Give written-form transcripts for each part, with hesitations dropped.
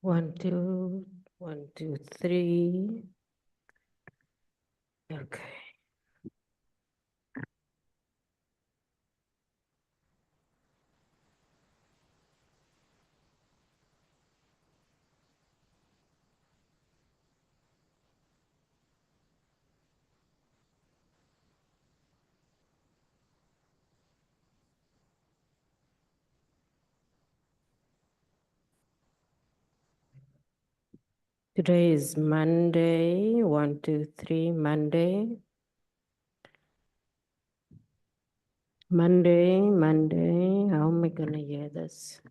1, 2, 1, 2, 3. Okay. Today is Monday. 1, 2, 3, Monday. Monday. How am I gonna hear this?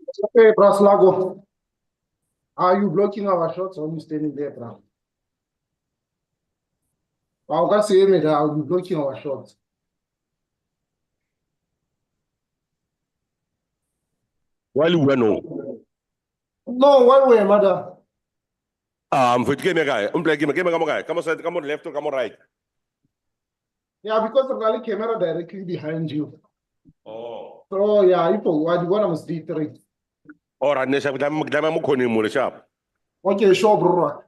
Okay, Braslago, are you blocking our shots or are you standing there, bro? I'll just say that I'll be blocking our shots. While you were no. No, one way, mother. For the game guy, play game, guy. Come on left or come on right. Yeah, because the rally camera directly behind you. Oh. So yeah, if what you want to see three. Or I nesha dama mo koni mo sharp. Okay, sure, bro.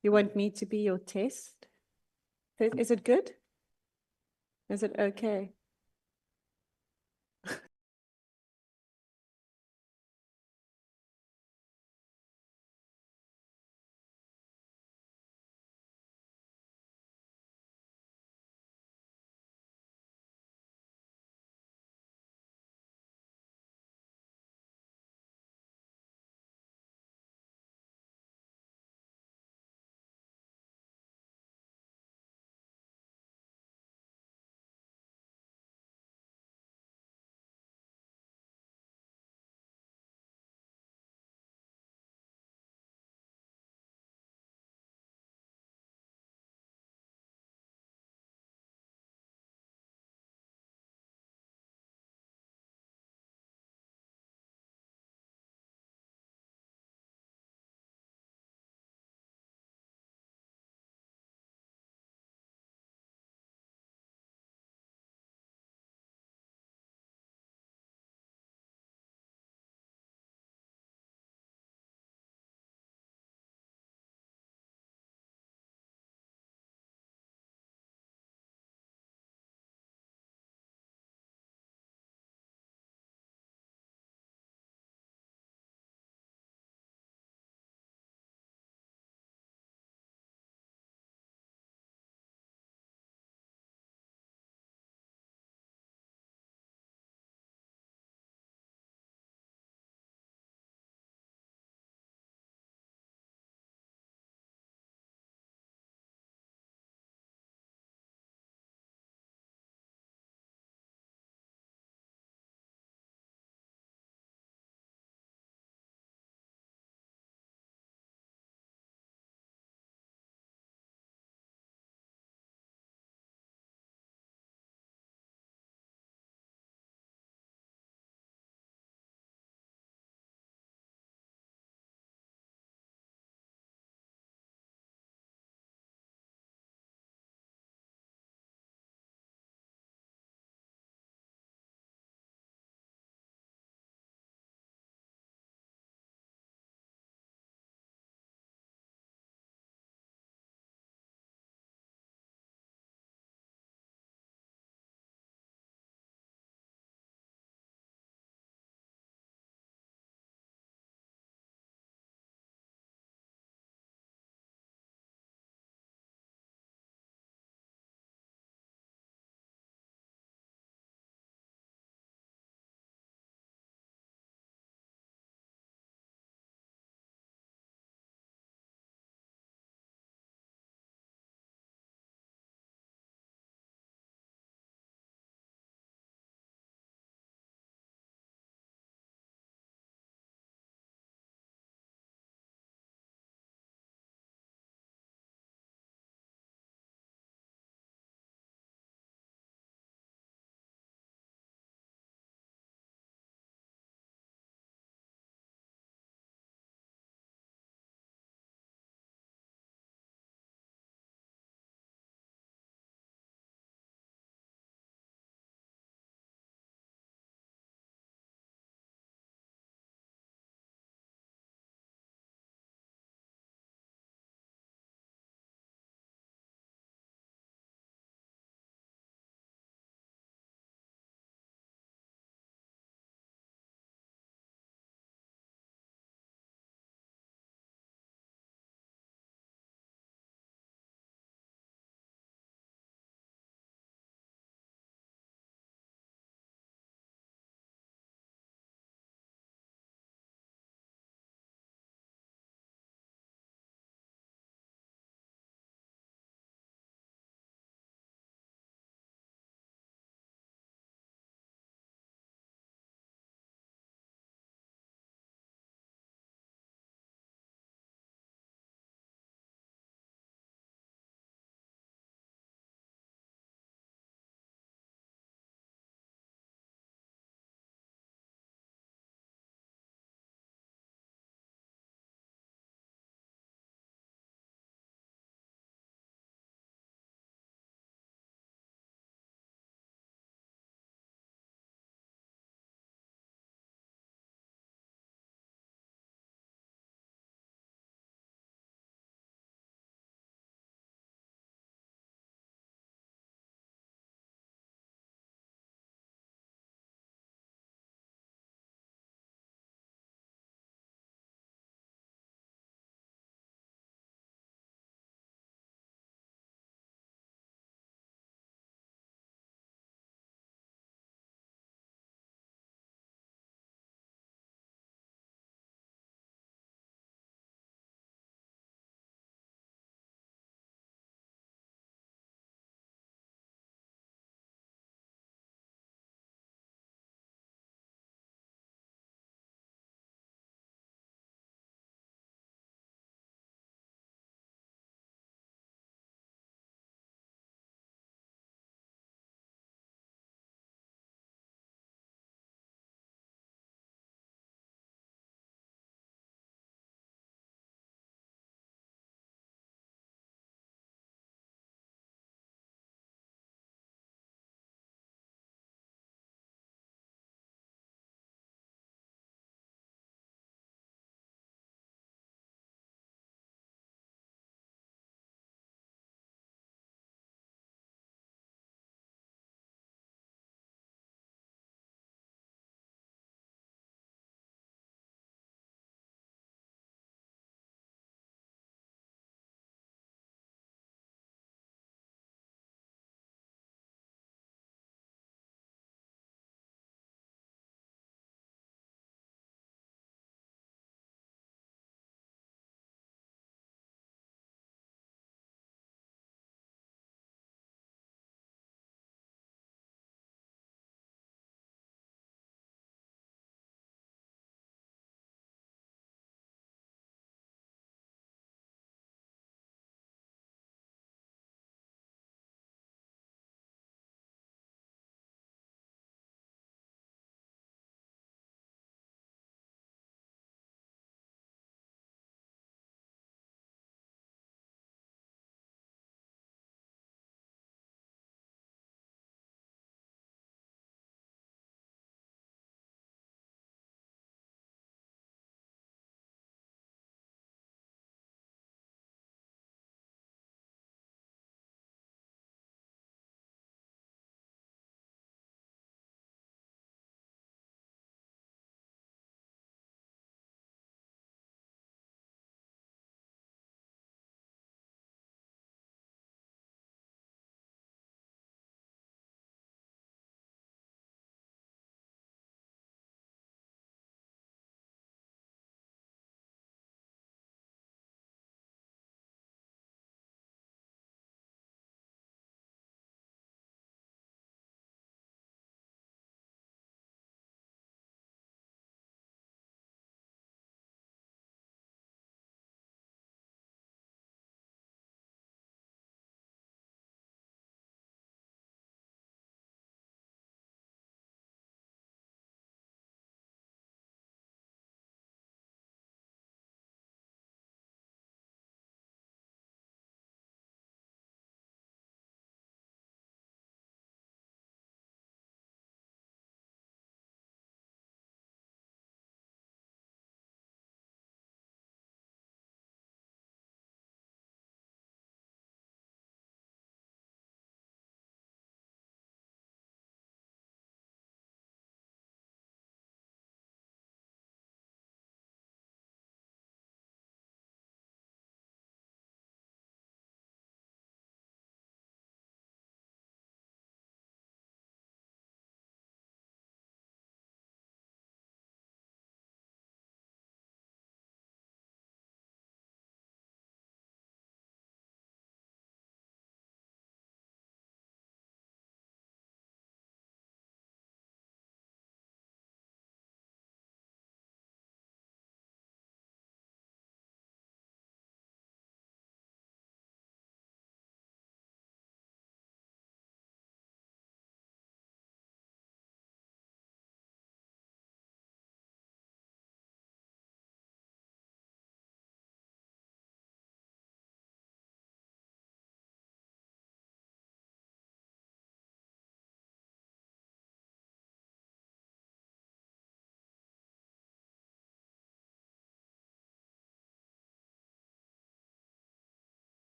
You want me to be your test? Is it good? Is it okay?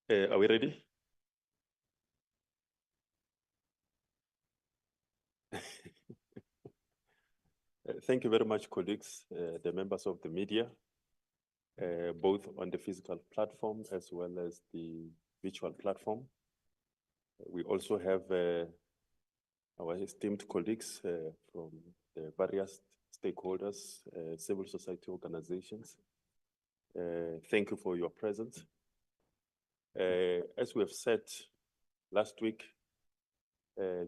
Are we ready? Thank you very much, colleagues, the members of the media, both on the physical platform as well as the virtual platform. We also have our esteemed colleagues from the various stakeholders, civil society organizations. Thank you for your presence. As we have said last week,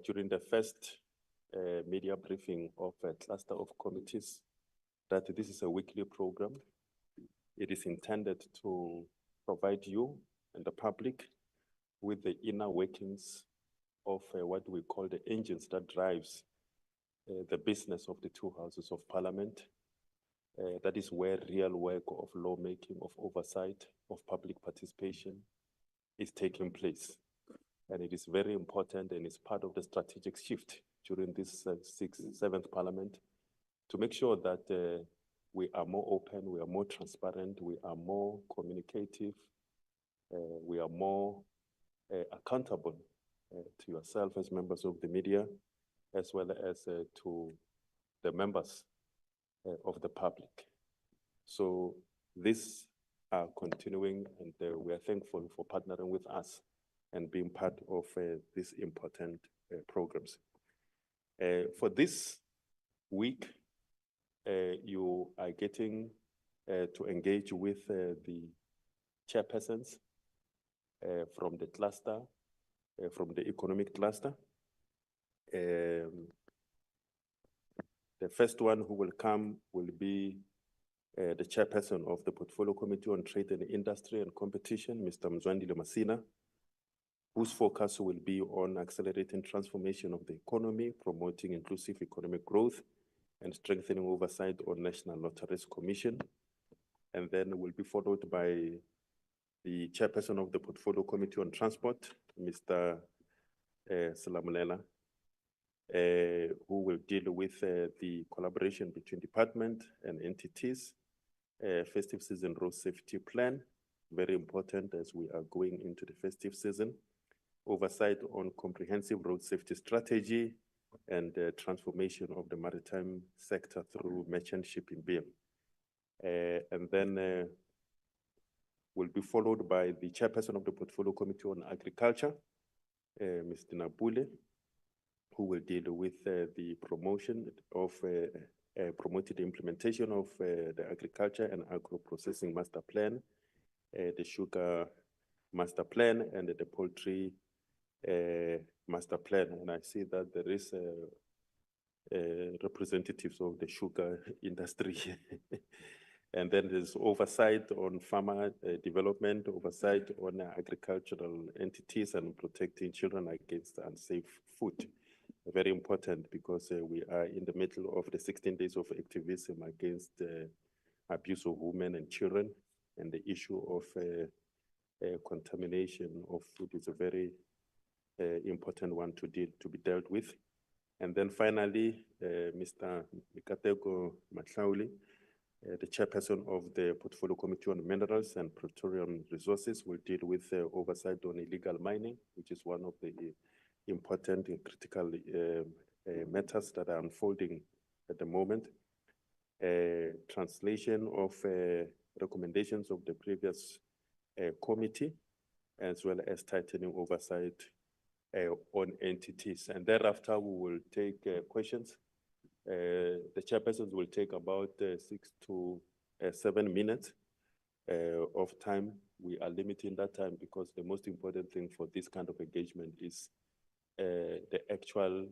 during the first media briefing of a cluster of committees, that this is a weekly program. It is intended to provide you and the public with the inner workings of what we call the engines that drives the business of the two houses of parliament. That is where real work of lawmaking, of oversight, of public participation is taking place. And it is very important, and it's part of the strategic shift during this seventh parliament to make sure that we are more open, we are more transparent, we are more communicative, we are more accountable to yourself as members of the media, as well as to the members of the public. So these are continuing, and we are thankful for partnering with us and being part of these important programs. For this week, you are getting to engage with the chairpersons from the cluster, from the economic cluster. The first one who will come will be the chairperson of the Portfolio Committee on Trade and Industry and Competition, Mr. Untitled Chapter, whose focus will be on accelerating transformation of the economy, promoting inclusive economic growth, and strengthening oversight on National Lotteries Commission. And then will be followed by the chairperson of the Portfolio Committee on Transport, Mr. Salamulela, who will deal with the collaboration between department and entities, festive season road safety plan, very important as we are going into the festive season, oversight on comprehensive road safety strategy, and transformation of the maritime sector through merchant shipping bill. And then will be followed by the chairperson of the Portfolio Committee on Agriculture, Mr. Nabule, who will deal with the promotion of promoted implementation of the agriculture and agro-processing master plan, the sugar master plan, and the poultry master plan. And I see that there is representatives of the sugar industry. And then there's oversight on farmer development, oversight on agricultural entities, and protecting children against unsafe food. Very important because we are in the middle of the 16 days of activism against abuse of women and children, and the issue of contamination of food is a very important one to be dealt with. And then finally, Mr. Mikateko Matlauli, the chairperson of the Portfolio Committee on Minerals and Petroleum Resources, will deal with oversight on illegal mining, which is one of the important and critical matters that are unfolding at the moment. Translation of recommendations of the previous committee, as well as tightening oversight on entities. And thereafter, we will take questions. The chairpersons will take about 6 to 7 minutes of time. We are limiting that time because the most important thing for this kind of engagement is the actual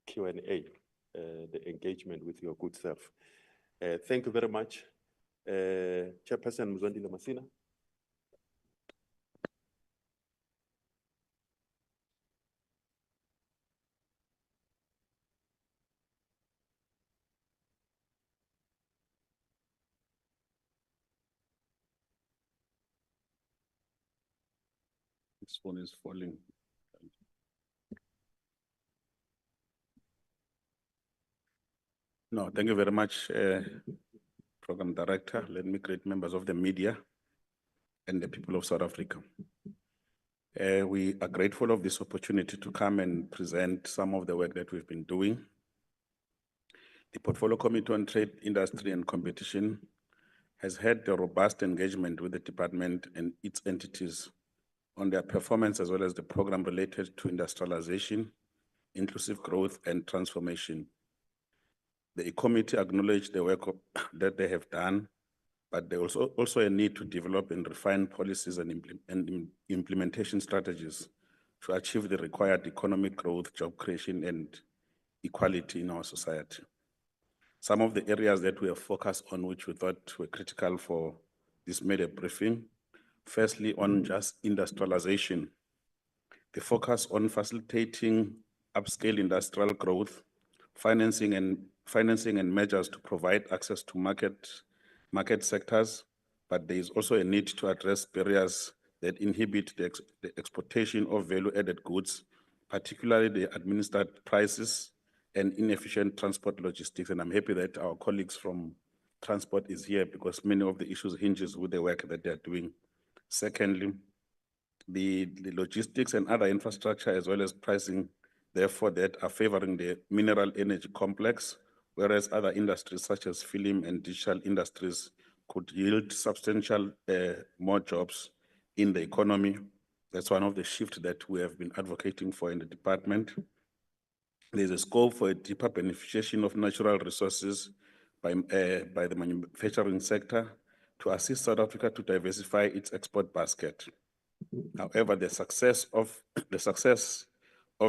Q&A, the engagement with your good self. Thank you very much. Chairperson Untitled Chapter. This one is falling. No, thank you very much, Program Director. Let me greet members of the media and the people of South Africa. We are grateful of this opportunity to come and present some of the work that we've been doing. The Portfolio Committee on Trade, Industry and Competition has had a robust engagement with the department and its entities on their performance as well as the program related to industrialization, inclusive growth and transformation. The committee acknowledged the work that they have done, but there also a need to develop and refine policies and implementation strategies to achieve the required economic growth, job creation, and equality in our society. Some of the areas that we have focused on, which we thought were critical for this media briefing, firstly, on just industrialization, the focus on facilitating upscale industrial growth, financing and measures to provide access to market sectors, but there is also a need to address barriers that inhibit the exportation of value-added goods, particularly the administered prices and inefficient transport logistics. And I'm happy that our colleagues from transport is here because many of the issues hinges with the work that they're doing. Secondly, the logistics and other infrastructure as well as pricing, therefore, that are favoring the mineral energy complex, whereas other industries such as film and digital industries could yield substantial more jobs in the economy. That's one of the shifts that we have been advocating for in the department. There's a scope for a deeper beneficiation of natural resources by the manufacturing sector to assist South Africa to diversify its export basket. However, the success of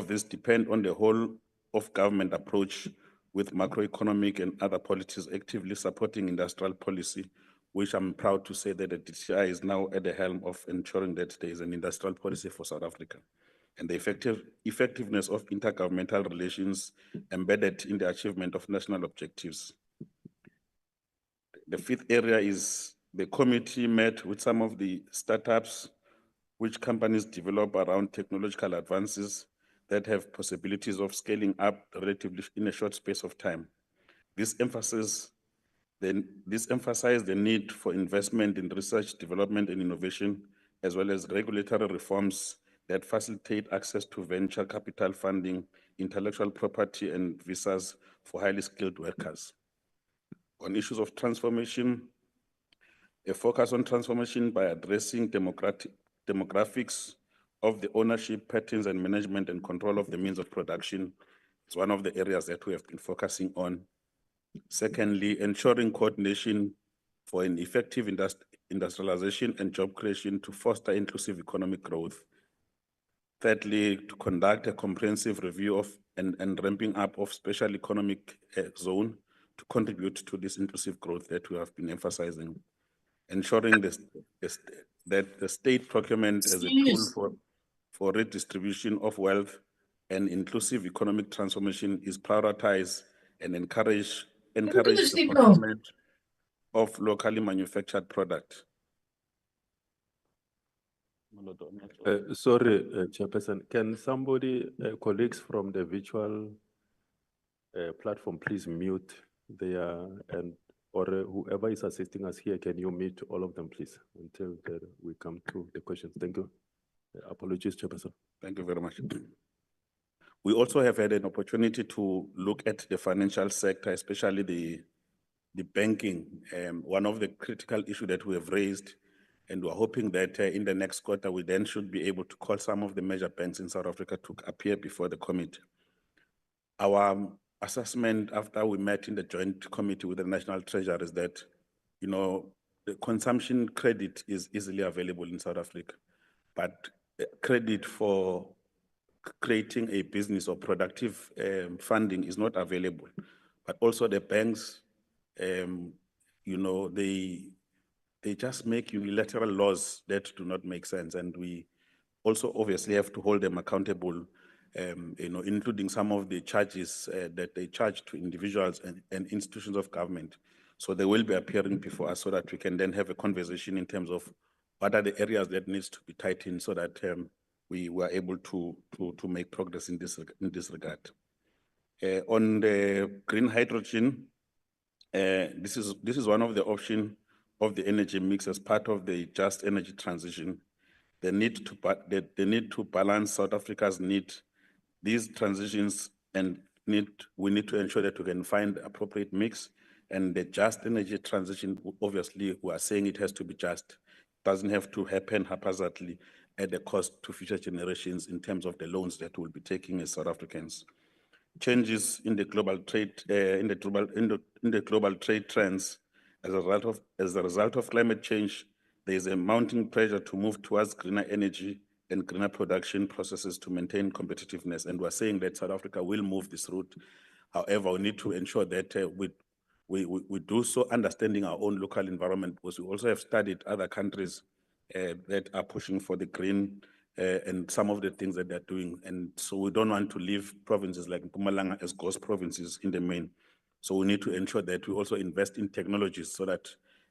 this depends on the whole of government approach with macroeconomic and other policies actively supporting industrial policy, which I'm proud to say that the DTI is now at the helm of ensuring that there is an industrial policy for South Africa. And the effectiveness of intergovernmental relations embedded in the achievement of national objectives. The fifth area is the committee met with some of the startups which companies develop around technological advances that have possibilities of scaling up relatively in a short space of time. This emphasizes the need for investment in research, development, and innovation, as well as regulatory reforms that facilitate access to venture capital funding, intellectual property, and visas for highly skilled workers. On issues of transformation, a focus on transformation by addressing demographics of the ownership patterns and management and control of the means of production is one of the areas that we have been focusing on. Secondly, ensuring coordination for an effective industrialization and job creation to foster inclusive economic growth. Thirdly, to conduct a comprehensive review of and ramping up of special economic zone to contribute to this inclusive growth that we have been emphasizing. Ensuring that the state procurement as a tool for redistribution of wealth and inclusive economic transformation is prioritized and encourage the procurement of locally manufactured product. Sorry, Chairperson, can somebody, colleagues from the virtual platform, please mute their, or whoever is assisting us here, can you mute all of them, please, until we come to the questions. Thank you. Apologies, Chairperson. Thank you very much. We also have had an opportunity to look at the financial sector, especially the banking. One of the critical issues that we have raised, and we're hoping that in the next quarter, we then should be able to call some of the major banks in South Africa to appear before the committee. Our assessment after we met in the joint committee with the National Treasury is that, the consumption credit is easily available in South Africa, but credit for creating a business or productive funding is not available. But also the banks, they just make unilateral laws that do not make sense. And we also obviously have to hold them accountable, including some of the charges that they charge to individuals and institutions of government. So they will be appearing before us so that we can then have a conversation in terms of what are the areas that needs to be tightened so that we were able to make progress in this regard. On the green hydrogen, this is one of the options of the energy mix as part of the just energy transition. the need to balance South Africa's need, these transitions, and we need to ensure that we can find appropriate mix. And the just energy transition, obviously, we are saying it has to be just. Doesn't have to happen haphazardly at the cost to future generations in terms of the loans that we'll be taking as South Africans. Changes in the global trade, in the global trade trends as a result of climate change. There is a mounting pressure to move towards greener energy and greener production processes to maintain competitiveness. And we're saying that South Africa will move this route. However, we need to ensure that we do so understanding our own local environment, because we also have studied other countries that are pushing for the green and some of the things that they're doing. And so we don't want to leave provinces like Mpumalanga as ghost provinces in the main. So we need to ensure that we also invest in technologies so that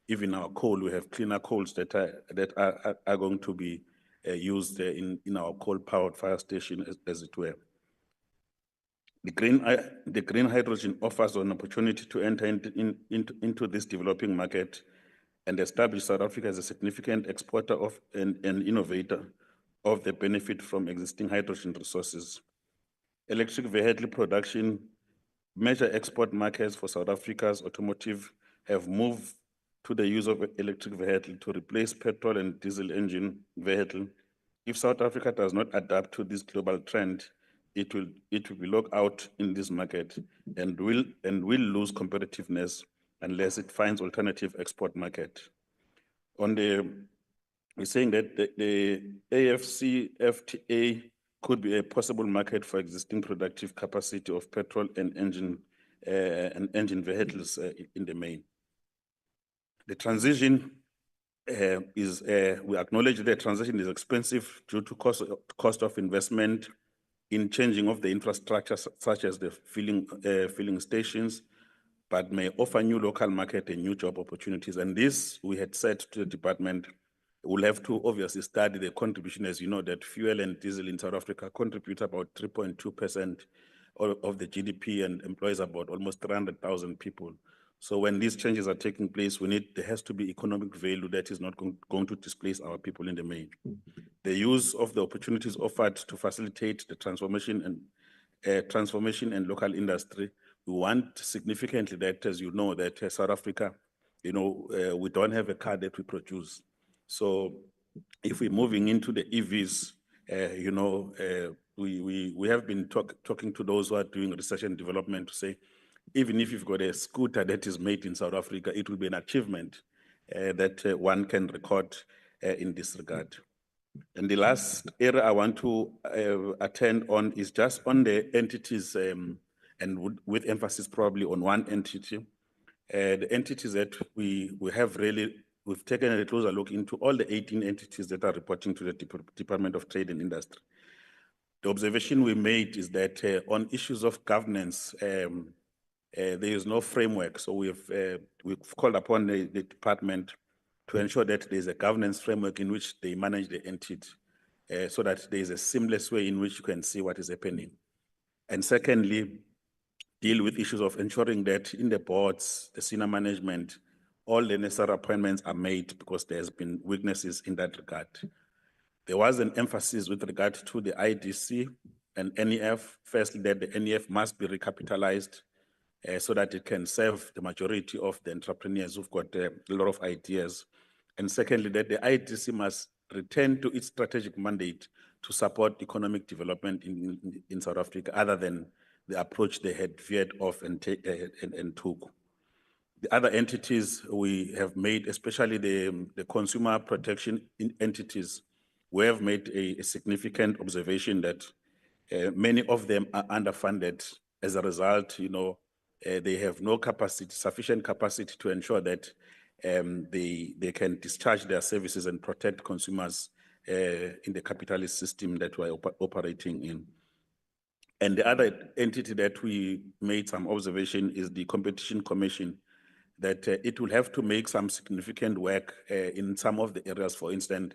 even our coal, we have cleaner coals that are going to be used in our coal-powered fire station, as it were. The green hydrogen offers an opportunity to enter into this developing market and establish South Africa as a significant exporter of and innovator of the benefit from existing hydrogen resources. Electric vehicle production, major export markets for South Africa's automotive have moved to the use of electric vehicle to replace petrol and diesel engine vehicle. If South Africa does not adapt to this global trend, it will be locked out in this market and will lose competitiveness unless it finds alternative export market. We're saying that the AFCFTA could be a possible market for existing productive capacity of petrol and engine vehicles in the main. The transition we acknowledge the transition is expensive due to cost of investment in changing of the infrastructure, such as the filling stations, but may offer new local market and new job opportunities. And this, we had said to the department, we'll have to obviously study the contribution. As you know, that fuel and diesel in South Africa contribute about 3.2% of the GDP and employs about almost 300,000 people. So when these changes are taking place, there has to be economic value that is not going to displace our people in the main. The use of the opportunities offered to facilitate the transformation and local industry. We want significantly that, as you know, that South Africa, we don't have a car that we produce. So if we're moving into the EVs, we have been talking to those who are doing research and development to say, even if you've got a scooter that is made in South Africa, it will be an achievement that one can record in this regard. And the last area I want to attend on is just on the entities, and with emphasis probably on one entity. The entities that we've taken a closer look into all the 18 entities that are reporting to the Department of Trade and Industry. The observation we made is that on issues of governance, there is no framework. So we've called upon the department to ensure that there's a governance framework in which they manage the entity, so that there is a seamless way in which you can see what is happening. And secondly, deal with issues of ensuring that in the boards, the senior management, all the necessary appointments are made, because there's been weaknesses in that regard. There was an emphasis with regard to the IDC and NEF. Firstly, that the NEF must be recapitalized so that it can serve the majority of the entrepreneurs who've got a lot of ideas. And secondly, that the IDC must return to its strategic mandate to support economic development in South Africa, other than the approach they had veered off and took. The other entities we have made, especially the consumer protection entities, we have made a significant observation that many of them are underfunded. As a result, they have no sufficient capacity to ensure that they can discharge their services and protect consumers in the capitalist system that we're operating in. And the other entity that we made some observation is the Competition Commission, that it will have to make some significant work in some of the areas. For instance,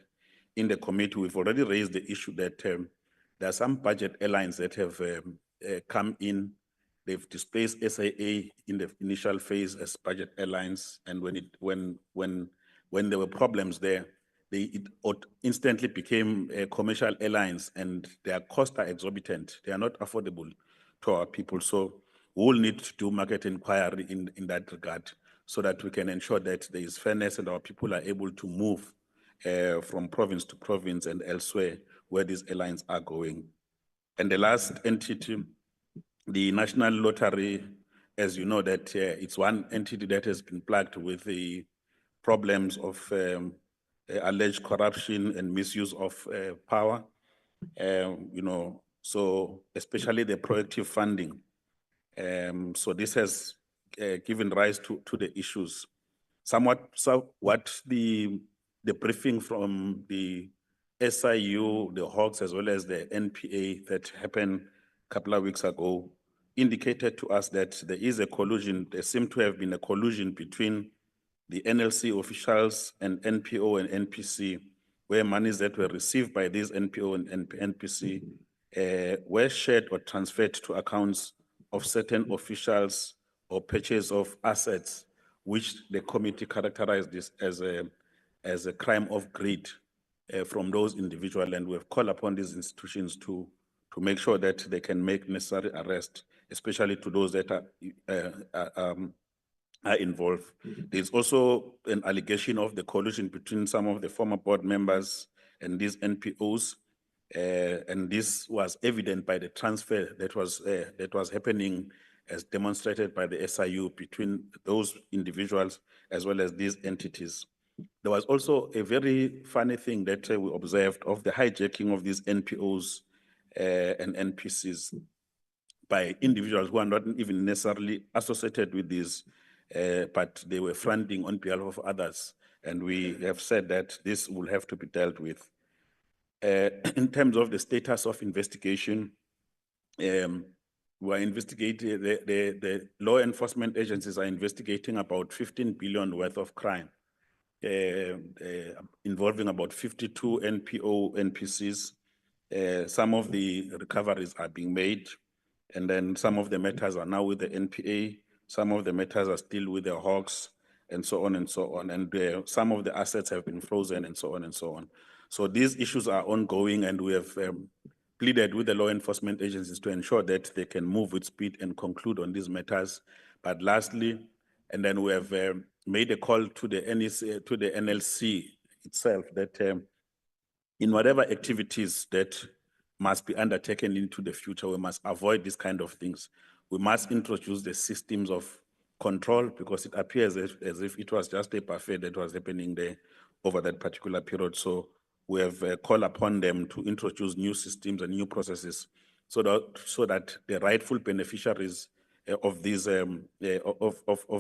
in the committee, we've already raised the issue that there are some budget airlines that have come in. They've displaced SAA in the initial phase as budget airlines, and when there were problems there, instantly became commercial airlines, and their costs are exorbitant. They are not affordable to our people. So we will need to do market inquiry in that regard, so that we can ensure that there is fairness and our people are able to move from province to province and elsewhere where these airlines are going. And the last entity, the National Lottery, as you know, that it's one entity that has been plagued with the problems of alleged corruption and misuse of power. You know, so especially the proactive funding. So this has given rise to the issues. What the briefing from the SIU, the Hawks, as well as the NPA that happened a couple of weeks ago indicated to us that there is a collusion. There seemed to have been a collusion between the NLC officials and NPO and NPC, where monies that were received by these NPO and NPC were shared or transferred to accounts of certain officials or purchase of assets, which the committee characterized this as a crime of greed from those individuals. And we have called upon these institutions to make sure that they can make necessary arrests, especially to those that are involved. There's also an allegation of the collusion between some of the former board members and these NPOs, and this was evident by the transfer that was happening, as demonstrated by the SIU, between those individuals as well as these entities. There was also a very funny thing that we observed of the hijacking of these NPOs and NPCs by individuals who are not even necessarily associated with these, but they were funding on behalf of others. And we have said that this will have to be dealt with. In terms of the status of investigation, we are investigating, the law enforcement agencies are investigating about 15 billion worth of crime, involving about 52 NPO, NPCs. Some of the recoveries are being made, and then some of the matters are now with the NPA, some of the matters are still with the Hawks, and so on and so on. And some of the assets have been frozen, and so on and so on. So these issues are ongoing, and we have pleaded with the law enforcement agencies to ensure that they can move with speed and conclude on these matters. But lastly, and then we have made a call to the NLC itself that in whatever activities that must be undertaken into the future, we must avoid these kind of things. We must introduce the systems of control, because it appears as if it was just a buffet that was happening there over that particular period. So we have called upon them to introduce new systems and new processes so that the rightful beneficiaries of these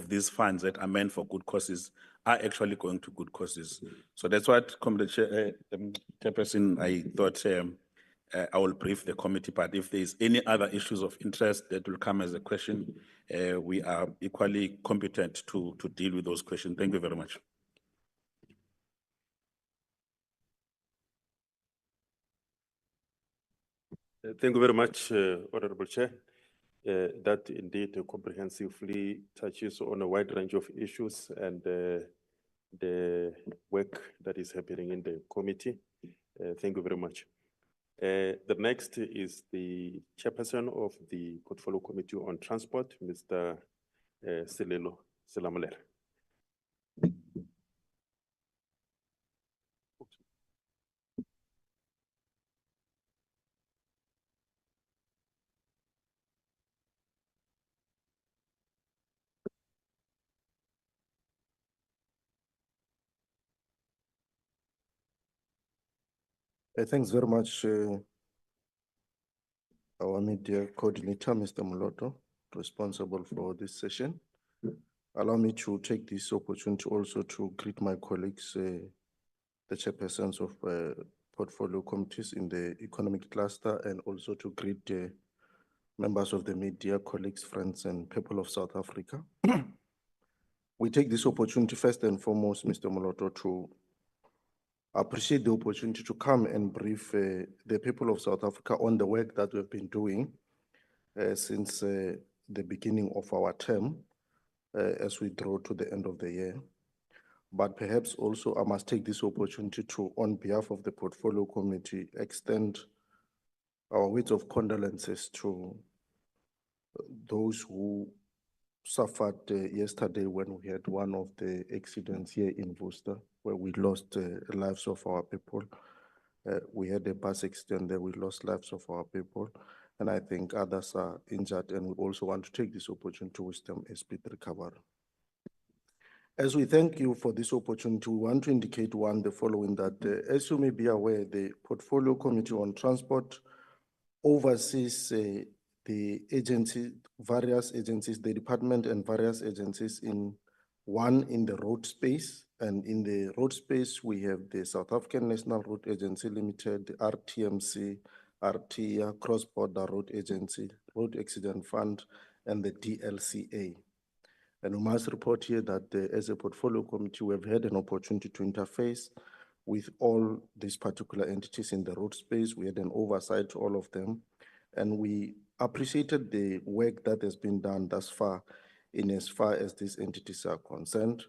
these funds that are meant for good causes are actually going to good causes. So that's what, Chairperson, I thought I will brief the committee, but if there is any other issues of interest that will come as a question, we are equally competent to deal with those questions. Thank you very much. Thank you very much, Honorable Chair. That indeed comprehensively touches on a wide range of issues and the work that is happening in the committee. Thank you very much. The next is the Chairperson of the Portfolio Committee on Transport, Mr. Selelo Selamuler. Thanks very much, our media coordinator, Mr. Moloto, responsible for this session. Allow me to take this opportunity also to greet my colleagues, the chairpersons of portfolio committees in the economic cluster, and also to greet members of the media, colleagues, friends, and people of South Africa. We take this opportunity first and foremost, Mr. Moloto, to appreciate the opportunity to come and brief the people of South Africa on the work that we've been doing since the beginning of our term as we draw to the end of the year. But perhaps also I must take this opportunity to, on behalf of the Portfolio Committee, extend our words of condolences to those who suffered yesterday when we had one of the accidents here in Worcester, where we lost lives of our people. We had a bus accident there, we lost lives of our people, and I think others are injured, and we also want to take this opportunity to wish them a speedy recovery. As we thank you for this opportunity, we want to indicate the following, that as you may be aware, the Portfolio Committee on Transport oversees the agency, various agencies, the department and various agencies in the road space. And in the road space, we have the South African National Road Agency Limited, the RTMC, RTIA, Cross Border Road Agency, Road Accident Fund, and the DLCA. And we must report here that as a portfolio committee, we have had an opportunity to interface with all these particular entities in the road space. We had an oversight to all of them, and we appreciated the work that has been done thus far in as far as these entities are concerned.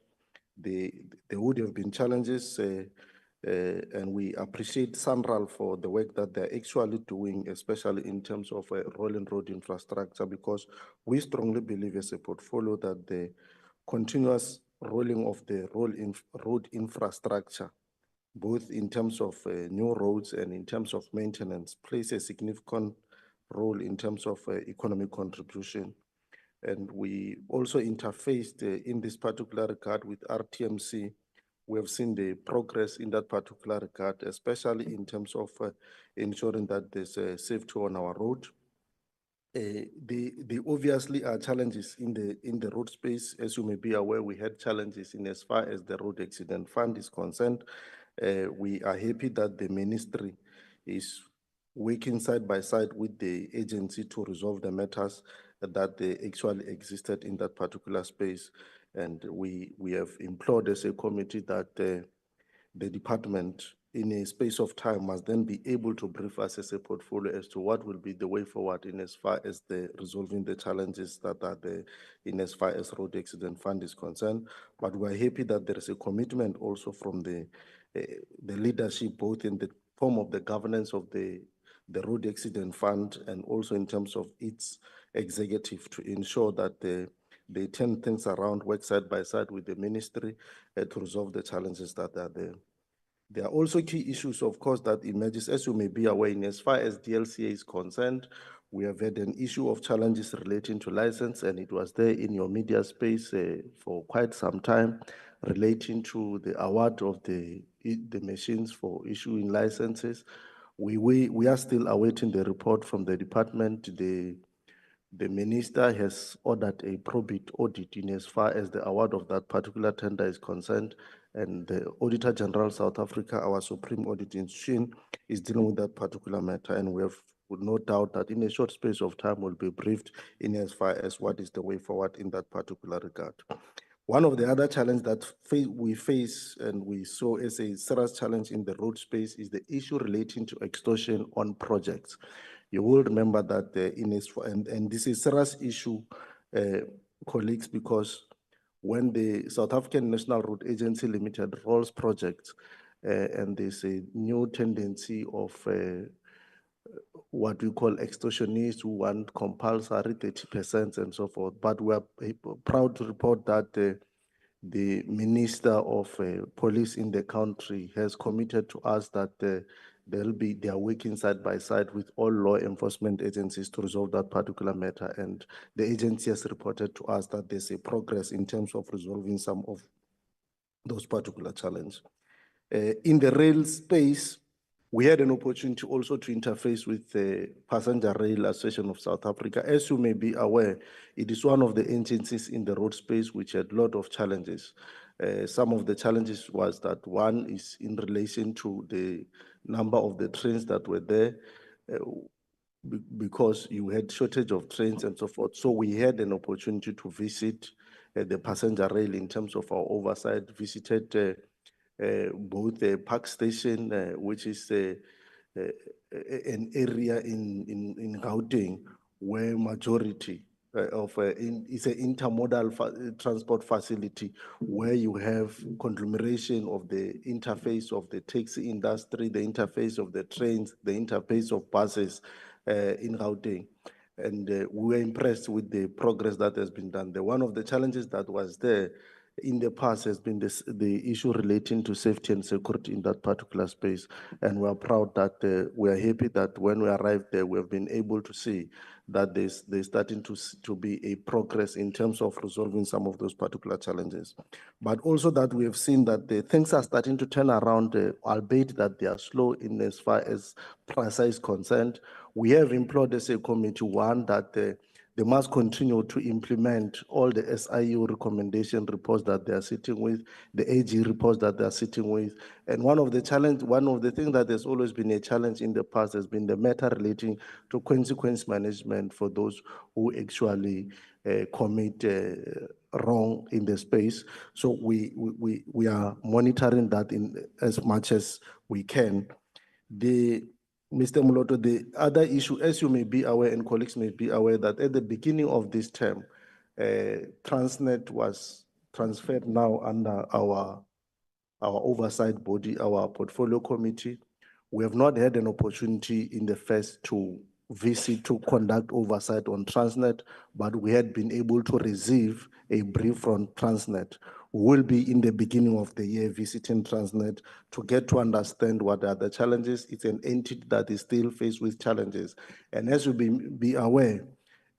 There would have been challenges, and we appreciate SANRAL for the work that they're actually doing, especially in terms of rolling road infrastructure, because we strongly believe as a portfolio that the continuous rolling of the road infrastructure, both in terms of new roads and in terms of maintenance, plays a significant role in terms of economic contribution. And we also interfaced in this particular regard with RTMC. We have seen the progress in that particular regard, especially in terms of ensuring that there's safety on our road. The obviously are challenges in the road space. As you may be aware, we had challenges in as far as the road accident fund is concerned. We are happy that the ministry is working side by side with the agency to resolve the matters that they actually existed in that particular space. And we have implored as a committee that the department in a space of time must then be able to brief us as a portfolio as to what will be the way forward in as far as the resolving the challenges that are there in as far as road accident fund is concerned. But we're happy that there is a commitment also from the leadership, both in the form of the governance of the road accident fund and also in terms of its executive, to ensure that they turn things around, work side by side with the ministry to resolve the challenges that are there. There are also key issues, of course, that emerges, as you may be aware, in as far as DLCA is concerned. We have had an issue of challenges relating to license, and it was there in your media space for quite some time, relating to the award of the machines for issuing licenses. We are still awaiting the report from the department. The minister has ordered a probate audit in as far as the award of that particular tender is concerned, and the Auditor General South Africa, our supreme audit institution, is dealing with that particular matter, and we have no doubt that in a short space of time we'll be briefed in as far as what is the way forward in that particular regard. One of the other challenges that we face and we saw as a serious challenge in the road space is the issue relating to extortion on projects. You will remember that and this is a serious issue, colleagues, because when the South African National Road Agency Limited rolls projects, and there's a new tendency of what we call extortionists who want compulsory 30% and so forth. But we are proud to report that the Minister of Police in the country has committed to us that they are working side by side with all law enforcement agencies to resolve that particular matter. And the agency has reported to us that there's a progress in terms of resolving some of those particular challenges. In the rail space, we had an opportunity also to interface with the Passenger Rail Association of South Africa. As you may be aware, it is one of the agencies in the road space which had a lot of challenges. Some of the challenges was that one is in relation to the number of the trains that were there, because you had shortage of trains and so forth. So we had an opportunity to visit the passenger rail in terms of our oversight, visited both the park station, which is an area in Gauteng where majority it's an intermodal transport facility where you have conglomeration of the interface of the taxi industry, the interface of the trains, the interface of buses in Gauteng. And we were impressed with the progress that has been done. One of the challenges that was there in the past has been the issue relating to safety and security in that particular space. And we are proud that we are happy that when we arrived there, we have been able to see that there's starting to be a progress in terms of resolving some of those particular challenges. But also that we have seen that the things are starting to turn around, albeit that they are slow in as far as PRASA is concerned. We have implored as a committee, one, that they must continue to implement all the SIU recommendation reports that they are sitting with, the AG reports that they are sitting with. And one of the things that has always been a challenge in the past has been the matter relating to consequence management for those who actually commit wrong in the space. So we are monitoring that in as much as we can. Mr. Moloto, the other issue, as you may be aware and colleagues may be aware, that at the beginning of this term, Transnet was transferred now under our oversight body, our portfolio committee. We have not had an opportunity in the first to visit to conduct oversight on Transnet, but we had been able to receive a brief from Transnet. We will be in the beginning of the year visiting Transnet to get to understand what are the challenges. It's an entity that is still faced with challenges. And as you be aware,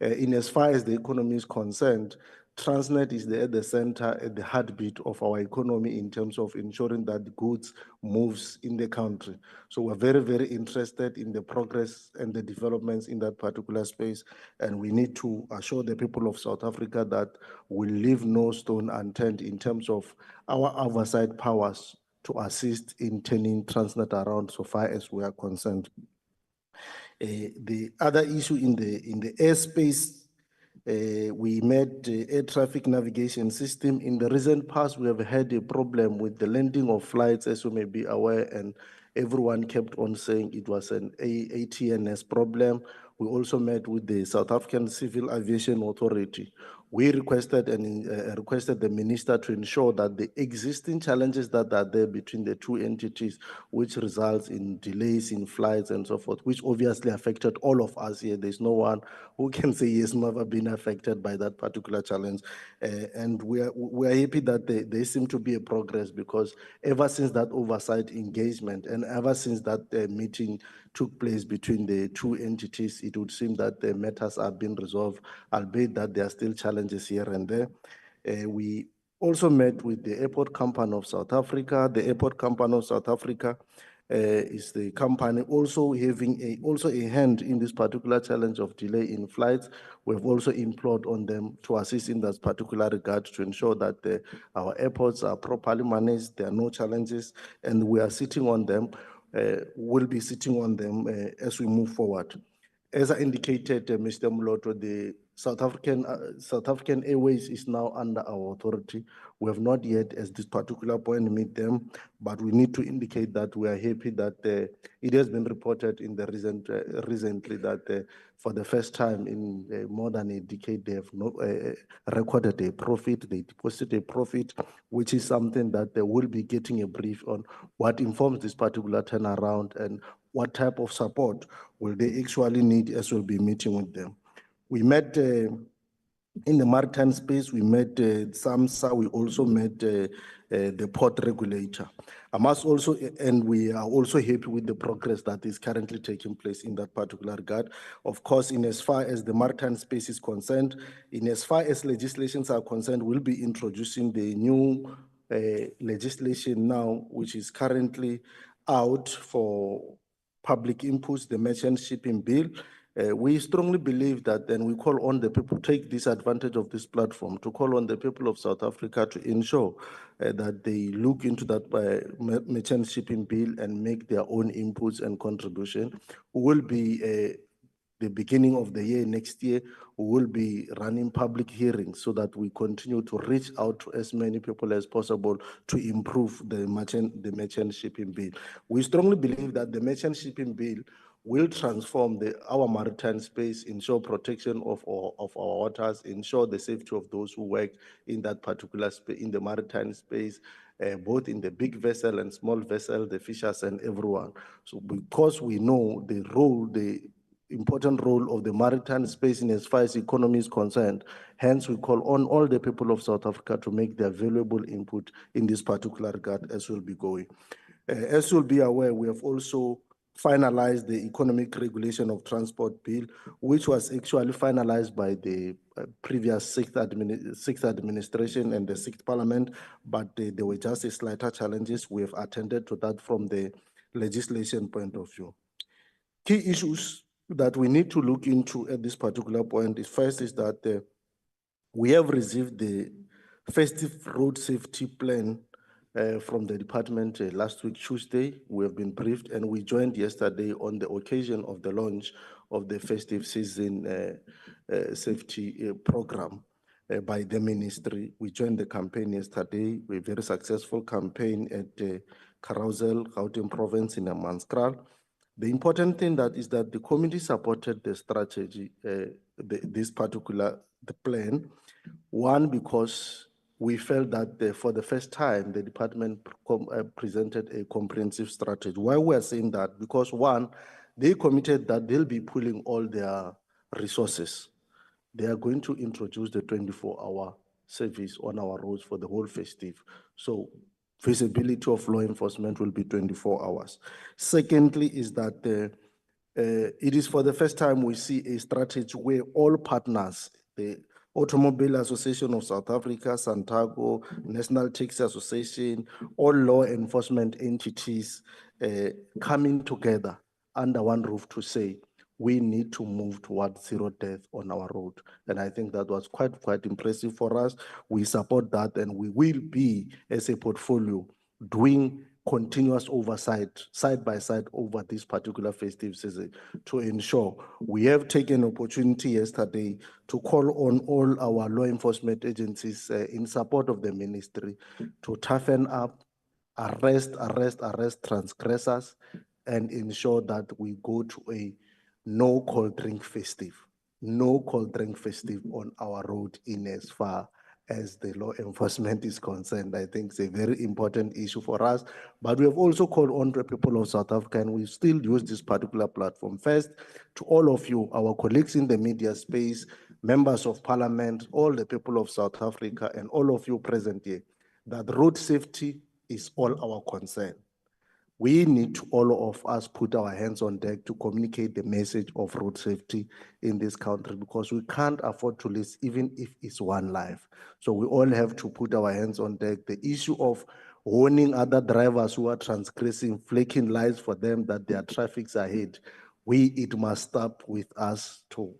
in as far as the economy is concerned, Transnet is at the center, at the heartbeat of our economy in terms of ensuring that goods moves in the country. So we're very, very interested in the progress and the developments in that particular space. And we need to assure the people of South Africa that we'll leave no stone unturned in terms of our oversight powers to assist in turning Transnet around so far as we are concerned. The other issue in the airspace, we made air traffic navigation system. In the recent past, we have had a problem with the landing of flights, as you may be aware, and everyone kept on saying it was an ATNS problem. We also met with the South African Civil Aviation Authority. We requested requested the minister to ensure that the existing challenges that are there between the two entities, which results in delays in flights and so forth, which obviously affected all of us here. There's no one who can say he has never been affected by that particular challenge. And we are happy that there seems to be a progress, because ever since that oversight engagement and ever since that meeting took place between the two entities, it would seem that the matters are being resolved, albeit that there are still challenges here and there. We also met with the Airport Company of South Africa. The Airport Company of South Africa is the company also having a hand in this particular challenge of delay in flights. We've also implored on them to assist in that particular regard to ensure that our airports are properly managed, there are no challenges, and we are sitting on them. Will be sitting on them as we move forward. As I indicated, Mr. Moloto, the South African Airways is now under our authority. We have not yet, at this particular point, met them, but we need to indicate that we are happy that it has been reported in the recently that for the first time in more than a decade, they have recorded a profit. They deposited a profit, which is something that they will be getting a brief on what informs this particular turnaround and what type of support will they actually need as we'll be meeting with them. We met in the maritime space, we met SAMSA, we also met the port regulator. I must also, and we are also happy with the progress that is currently taking place in that particular regard. Of course, in as far as the maritime space is concerned, in as far as legislations are concerned, we'll be introducing the new legislation now, which is currently out for public inputs, the merchant shipping bill. We strongly believe that, and we call on the people to take this advantage of this platform to call on the people of South Africa to ensure that they look into that merchant shipping bill and make their own inputs and contribution. We will be the beginning of the year next year, we will be running public hearings so that we continue to reach out to as many people as possible to improve the merchant shipping bill. We strongly believe that the merchant shipping bill will transform our maritime space, ensure protection of our waters, ensure the safety of those who work in that particular space, in the maritime space, both in the big vessel and small vessel, the fishers and everyone. So because we know the role, the important role of the maritime space in as far as economy is concerned, hence we call on all the people of South Africa to make their valuable input in this particular regard as we'll be going. As you'll be aware, we have also finalized the economic regulation of transport bill, which was actually finalized by the previous sixth administration and the sixth parliament, but there were just slighter challenges. We have attended to that from the legislation point of view. Key issues that we need to look into at this particular point is first is that we have received the festive road safety plan from the department last week, Tuesday. We have been briefed and we joined yesterday on the occasion of the launch of the festive season safety program by the ministry. We joined the campaign yesterday, a very successful campaign at Carousel, Gauteng province in Amanskral. The important thing is that the committee supported the strategy, this particular plan. One, because we felt that for the first time, the department presented a comprehensive strategy. Why we are saying that? Because one, they committed that they'll be pulling all their resources. They are going to introduce the 24-hour service on our roads for the whole festive. So visibility of law enforcement will be 24 hours. Secondly is that it is for the first time we see a strategy where all partners, the Automobile Association of South Africa, Santago, National Taxi Association, all law enforcement entities coming together under one roof to say, we need to move towards zero death on our road. And I think that was quite impressive for us. We support that and we will be, as a portfolio, doing continuous oversight, side by side over this particular festive season to ensure. We have taken opportunity yesterday to call on all our law enforcement agencies in support of the ministry to toughen up, arrest transgressors, and ensure that we go to a no cold drink festive. No cold drink festive on our road in as far as the law enforcement is concerned. I think it's a very important issue for us, but we have also called on the people of South Africa, and we still use this particular platform. First, to all of you, our colleagues in the media space, members of parliament, all the people of South Africa, and all of you present here, that road safety is all our concern. We need to, all of us, put our hands on deck to communicate the message of road safety in this country, because we can't afford to lose even if it's one life. So we all have to put our hands on deck. The issue of warning other drivers who are transgressing, flaking lights for them that their traffic's ahead, it must stop with us to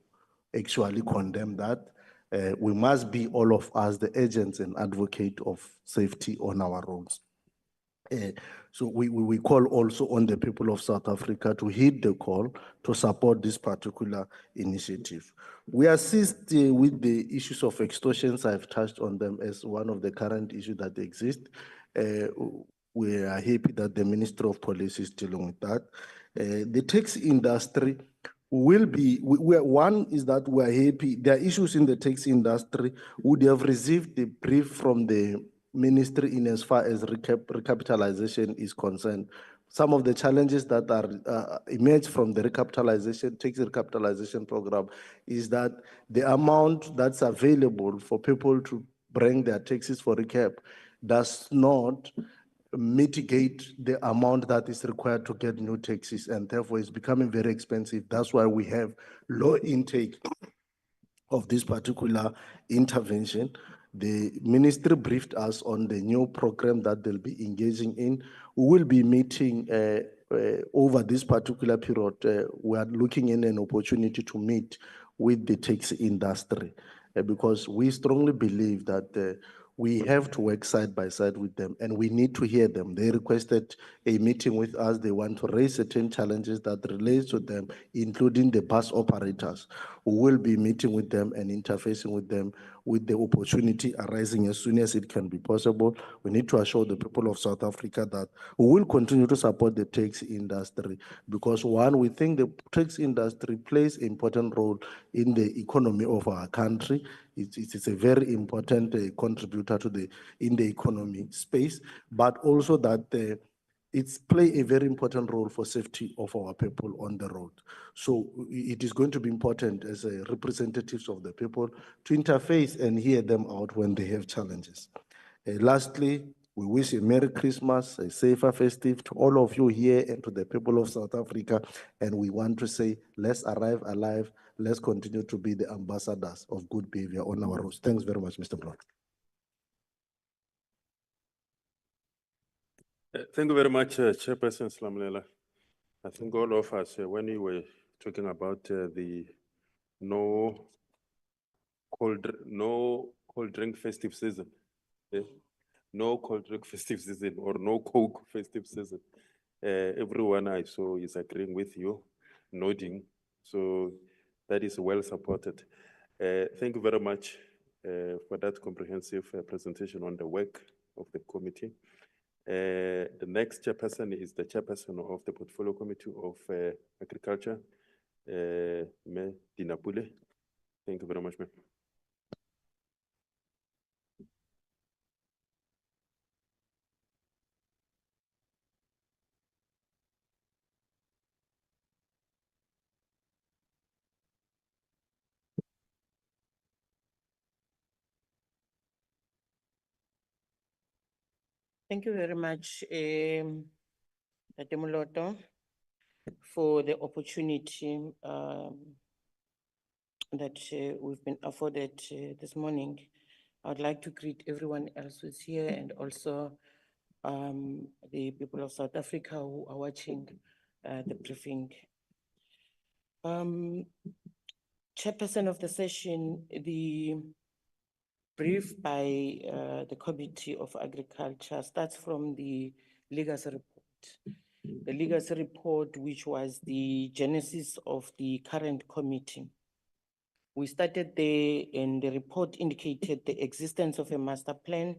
actually condemn that. We must be, all of us, the agents and advocate of safety on our roads. So we call also on the people of South Africa to heed the call to support this particular initiative. We assist with the issues of extortions. I've touched on them as one of the current issues that exist. We are happy that the Minister of Police is dealing with that. The taxi industry will be, one is that we are happy. There are issues in the taxi industry. Would have received the brief from the ministry in as far as recapitalization is concerned. Some of the challenges that are emerged from the taxi recapitalization program is that the amount that's available for people to bring their taxis for recap does not mitigate the amount that is required to get new taxis, and therefore it's becoming very expensive. That's why we have low intake of this particular intervention. The ministry briefed us on the new program that they'll be engaging in. We will be meeting over this particular period. We are looking in an opportunity to meet with the taxi industry because we strongly believe that we have to work side by side with them and we need to hear them. They requested a meeting with us. They want to raise certain challenges that relate to them, including the bus operators. We will be meeting with them and interfacing with them with the opportunity arising as soon as it can be possible. We need to assure the people of South Africa that we will continue to support the taxi industry because one, we think the taxi industry plays an important role in the economy of our country. It's a very important contributor to in the economy space, but also that it's play a very important role for safety of our people on the road. So it is going to be important as representatives of the people to interface and hear them out when they have challenges. Lastly, we wish a Merry Christmas, a safer festive to all of you here and to the people of South Africa. And we want to say, let's arrive alive. Let's continue to be the ambassadors of good behavior on our roads. Thanks very much, Mr. Block. Thank you very much, Chairperson Slamlela. I think all of us, when we were talking about the no cold drink festive season, no cold drink festive season or no Coke festive season, everyone I saw is agreeing with you, nodding. So that is well supported. Thank you very much for that comprehensive presentation on the work of the committee. The next chairperson is the chairperson of the Portfolio Committee of Agriculture, Me Dinapule. Thank you very much, ma'am. Thank you very much, Dr. Moloto, for the opportunity that we've been afforded this morning. I would like to greet everyone else who's here and also the people of South Africa who are watching the briefing. Chairperson of the session, the brief by the Committee of Agriculture starts from the legacy report. The legacy report, which was the genesis of the current committee. We started there and the report indicated the existence of a master plan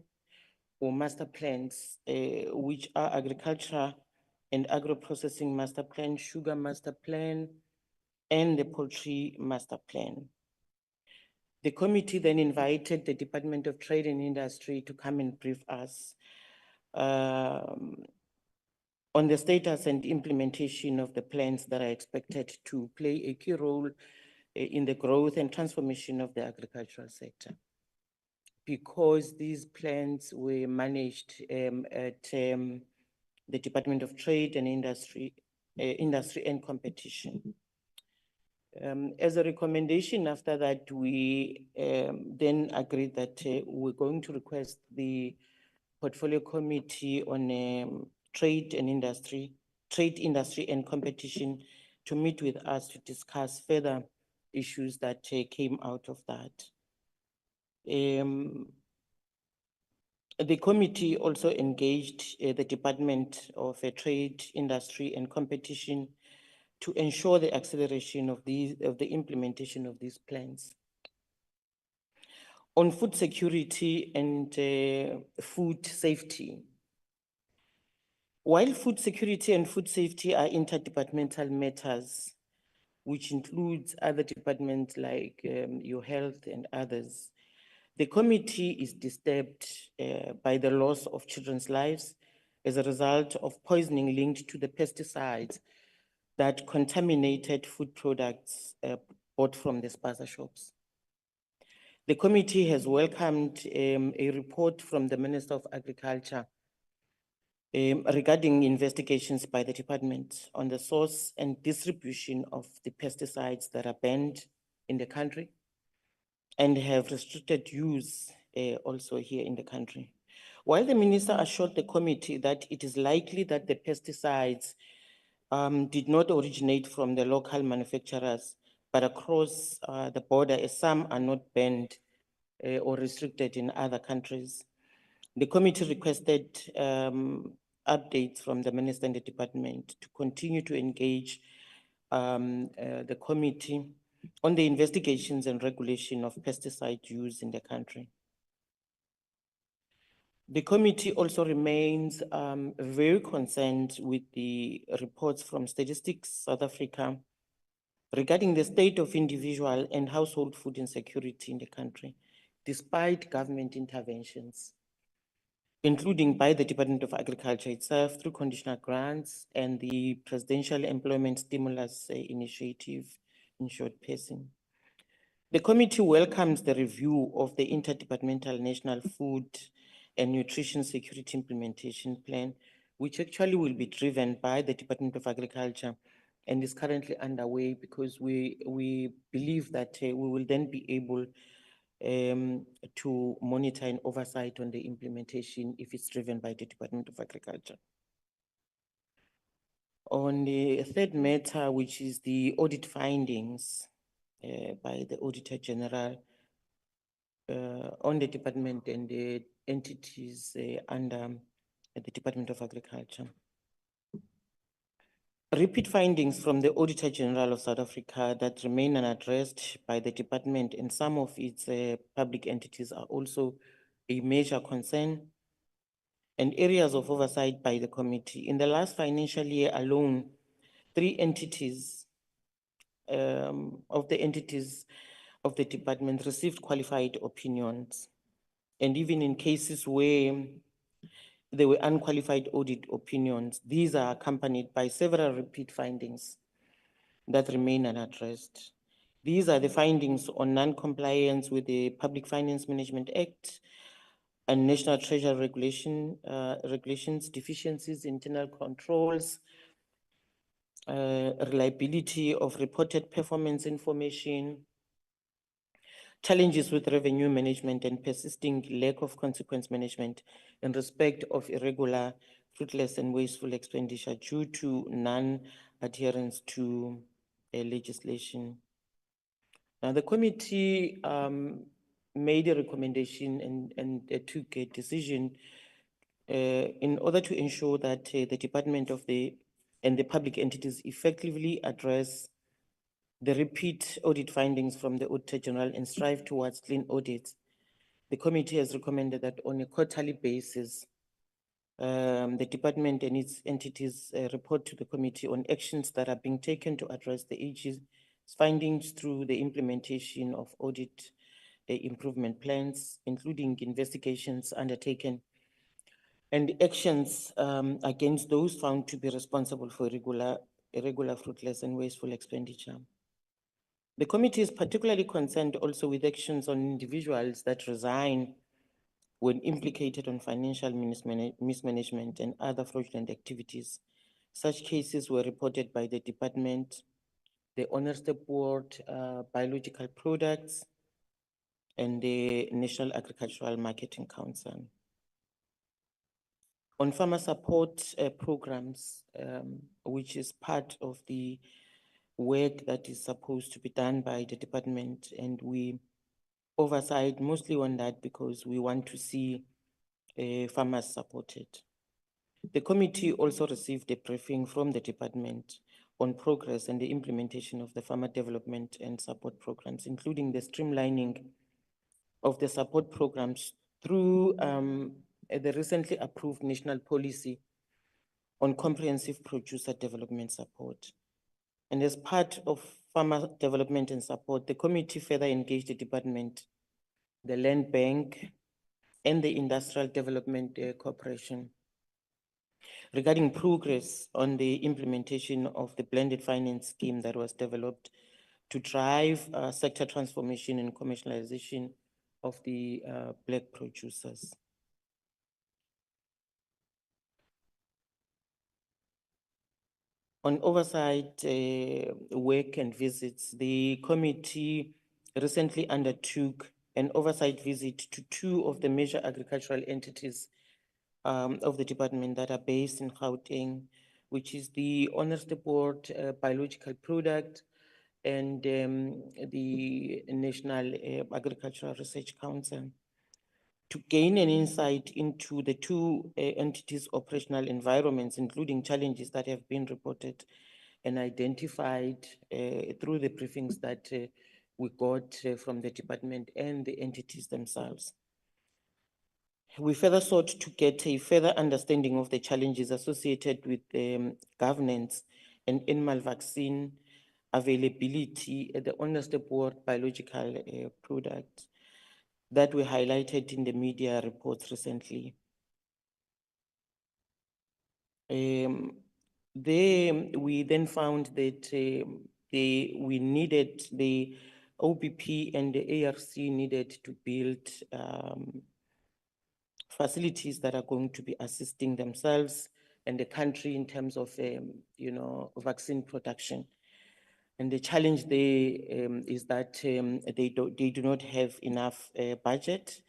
or master plans, which are agriculture and agro-processing master plan, sugar master plan, and the poultry master plan. The committee then invited the Department of Trade and Industry to come and brief us on the status and implementation of the plans that are expected to play a key role in the growth and transformation of the agricultural sector. Because these plans were managed at the Department of Trade and Industry and Competition. As a recommendation after that, we then agreed that we're going to request the Portfolio Committee on Trade, Industry and Competition to meet with us to discuss further issues that came out of that. The committee also engaged the Department of Trade, Industry and Competition to ensure the acceleration of the implementation of these plans. On food security and food safety. While food security and food safety are interdepartmental matters, which includes other departments like your health and others, the committee is disturbed by the loss of children's lives as a result of poisoning linked to the pesticides that contaminated food products bought from the spaza shops. The committee has welcomed a report from the Minister of Agriculture regarding investigations by the department on the source and distribution of the pesticides that are banned in the country and have restricted use also here in the country. While the minister assured the committee that it is likely that the pesticides did not originate from the local manufacturers, but across the border, as some are not banned or restricted in other countries. The committee requested updates from the minister and the department to continue to engage the committee on the investigations and regulation of pesticide use in the country. The committee also remains very concerned with the reports from Statistics South Africa regarding the state of individual and household food insecurity in the country, despite government interventions, including by the Department of Agriculture itself through conditional grants and the Presidential Employment Stimulus Initiative, in short, PESIN. The committee welcomes the review of the Interdepartmental National Food and Nutrition Security Implementation Plan, which actually will be driven by the Department of Agriculture and is currently underway, because we believe that we will then be able to monitor and oversight on the implementation if it's driven by the Department of Agriculture. On the third matter, which is the audit findings by the Auditor General on the department and the entities under the Department of Agriculture. Repeat findings from the Auditor General of South Africa that remain unaddressed by the department and some of its public entities are also a major concern and areas of oversight by the committee. In the last financial year alone, 3 entities of the entities of the department received qualified opinions. And even in cases where there were unqualified audit opinions, these are accompanied by several repeat findings that remain unaddressed. These are the findings on non-compliance with the Public Finance Management Act and National Treasury regulations, deficiencies, internal controls, reliability of reported performance information, challenges with revenue management, and persisting lack of consequence management in respect of irregular, fruitless, and wasteful expenditure due to non-adherence to legislation. Now, the committee made a recommendation and took a decision in order to ensure that the department and the public entities effectively address the repeat audit findings from the Auditor General and strive towards clean audits. The committee has recommended that on a quarterly basis, the department and its entities report to the committee on actions that are being taken to address the AG's findings through the implementation of audit improvement plans, including investigations undertaken and actions against those found to be responsible for irregular, fruitless, and wasteful expenditure. The committee is particularly concerned also with actions on individuals that resign when implicated on financial mismanagement and other fraudulent activities. Such cases were reported by the department, the Honor Step Board, Biological Products, and the National Agricultural Marketing Council. On farmer support programs, which is part of the work that is supposed to be done by the department, and we oversight mostly on that because we want to see farmers supported. The committee also received a briefing from the department on progress and the implementation of the farmer development and support programs, including the streamlining of the support programs through the recently approved national policy on comprehensive producer development support. And as part of farmer development and support, the committee further engaged the department, the Land Bank, and the Industrial Development Corporation regarding progress on the implementation of the blended finance scheme that was developed to drive sector transformation and commercialization of the black producers. On oversight work and visits, the committee recently undertook an oversight visit to 2 of the major agricultural entities of the department that are based in Gauteng, which is the Honor Step Board, Biological Product, and the National Agricultural Research Council, to gain an insight into the 2 entities' operational environments, including challenges that have been reported and identified through the briefings that we got from the department and the entities themselves. We further sought to get a further understanding of the challenges associated with governance and animal vaccine availability at the on-the-step world biological products that were highlighted in the media reports recently. We then found that we needed the OBP and the ARC needed to build facilities that are going to be assisting themselves and the country in terms of, vaccine production. And the challenge there is that they do not have enough budget.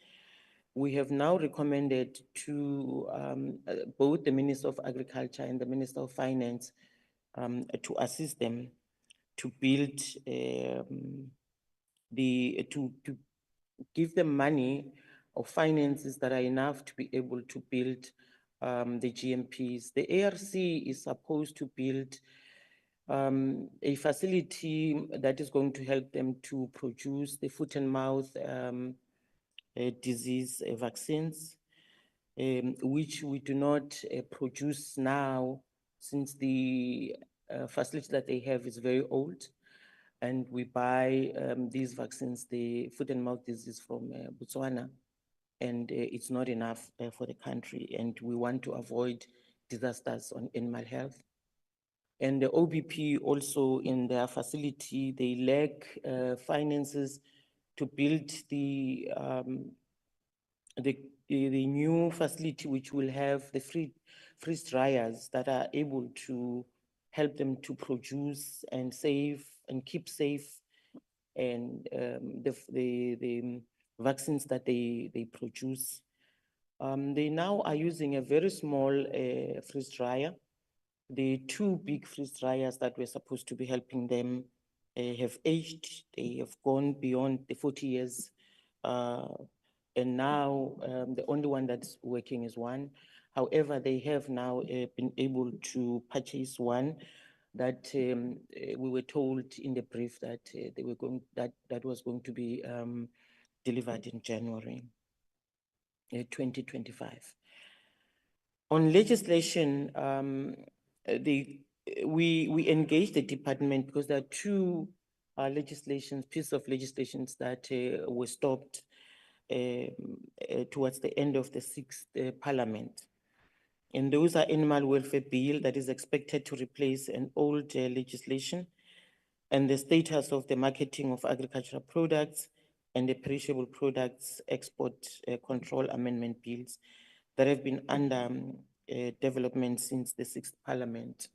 We have now recommended to both the Minister of Agriculture and the Minister of Finance to assist them to build to give them money or finances that are enough to be able to build the GMPs. The ARC is supposed to build a facility that is going to help them to produce the foot and mouth disease vaccines, which we do not produce now since the facility that they have is very old. And we buy these vaccines, the foot and mouth disease from Botswana, and it's not enough for the country. And we want to avoid disasters on animal health. And the OBP also in their facility, they lack finances to build the new facility, which will have the freeze dryers that are able to help them to produce and save and keep safe and the vaccines that they produce. They now are using a very small freeze dryer. The two big freeze dryers that were supposed to be helping them have aged. They have gone beyond the 40 years. And now the only one that's working is one. However, they have now been able to purchase one that we were told in the brief that they were going that was going to be delivered in January 2025. On legislation, we engaged the department because there are two pieces of legislations that were stopped towards the end of the 6th Parliament. And those are Animal Welfare Bill that is expected to replace an old legislation, and the status of the marketing of agricultural products and the perishable products export control amendment bills that have been under development since the 6th Parliament.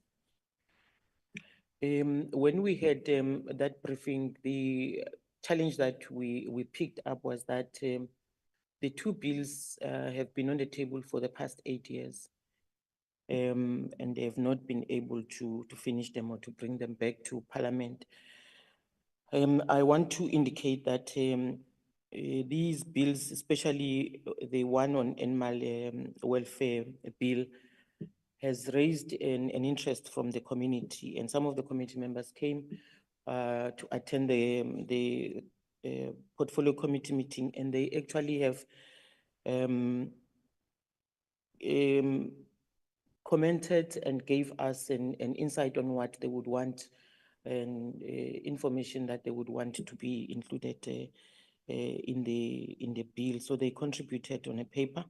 When we had that briefing, the challenge that we picked up was that the two bills have been on the table for the past 8 years, and they have not been able to finish them or to bring them back to Parliament. I want to indicate that these bills, especially the one on animal welfare bill, has raised an interest from the community, and some of the committee members came to attend the portfolio committee meeting, and they actually have commented and gave us an insight on what they would want and information that they would want to be included in the bill. So they contributed on a paper.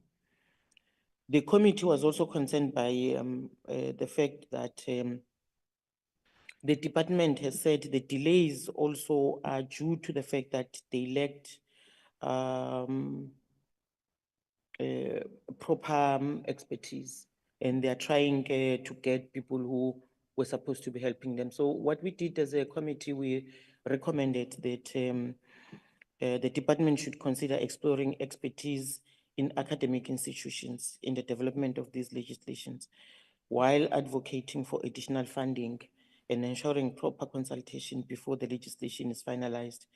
The committee was also concerned by the fact that the department has said the delays also are due to the fact that they lacked proper expertise, and they are trying to get people who were supposed to be helping them. So what we did as a committee, we recommended that the department should consider exploring expertise in academic institutions in the development of these legislations, while advocating for additional funding and ensuring proper consultation before the legislation is finalized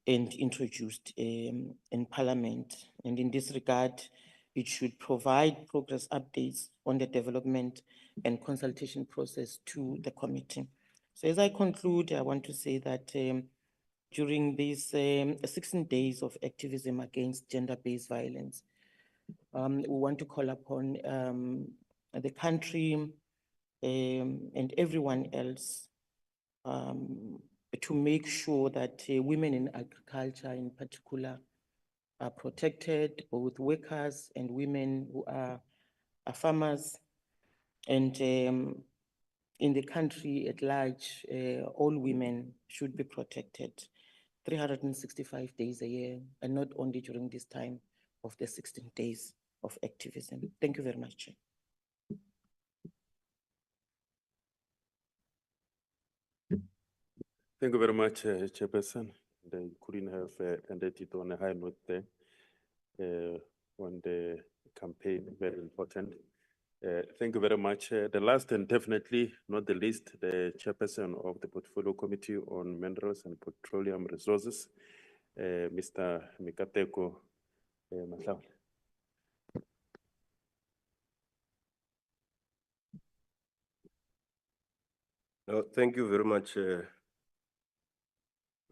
and introduced in Parliament. And in this regard, it should provide progress updates on the development and consultation process to the committee. So as I conclude, I want to say that during these 16 days of activism against gender-based violence, we want to call upon the country and everyone else to make sure that women in agriculture in particular are protected, both workers and women who are farmers. And in the country at large, all women should be protected 365 days a year, and not only during this time of the 16 days of activism. Thank you very much, Chair. Thank you very much, Chairperson. They couldn't have ended it on a high note there on the campaign, very important. Thank you very much. The last and definitely not the least, the Chairperson of the Portfolio Committee on Minerals and Petroleum Resources, Mr. Mikateko Mahlaule. No, thank you very much,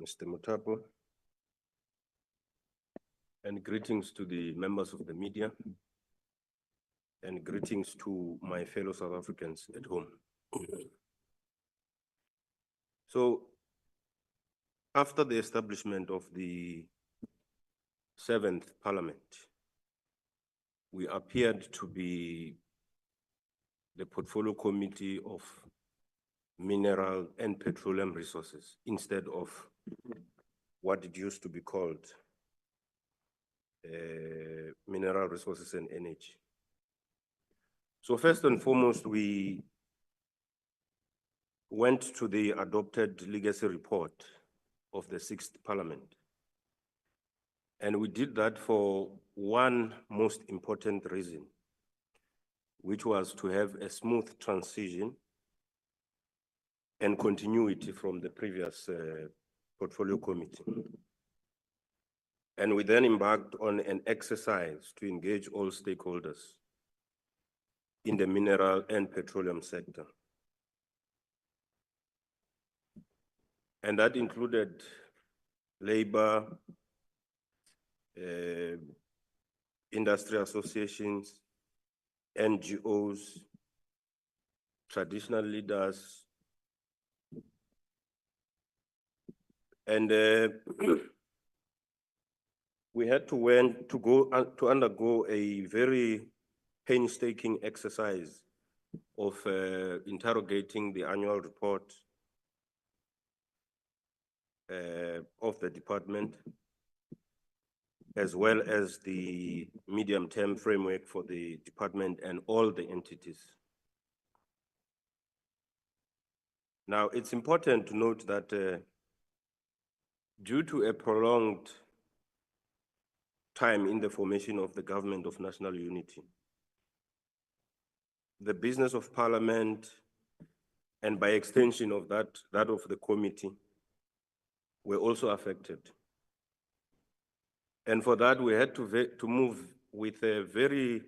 Mr. Mutapo. And greetings to the members of the media. And greetings to my fellow South Africans at home. So, after the establishment of the 7th Parliament, we appeared to be the Portfolio Committee of Mineral and Petroleum Resources instead of what it used to be called Mineral Resources and Energy. So first and foremost, we went to the adopted legacy report of the 6th Parliament. And we did that for one most important reason, which was to have a smooth transition and continuity from the previous Portfolio Committee. And we then embarked on an exercise to engage all stakeholders in the mineral and petroleum sector. And that included labor, industry associations, NGOs, traditional leaders, and we had to undergo a very painstaking exercise of interrogating the annual report of the department, as well as the medium-term framework for the department and all the entities. Now, it's important to note that due to a prolonged time in the formation of the Government of National Unity, the business of Parliament, and by extension of that of the committee, were also affected. And for that, we had to move with a very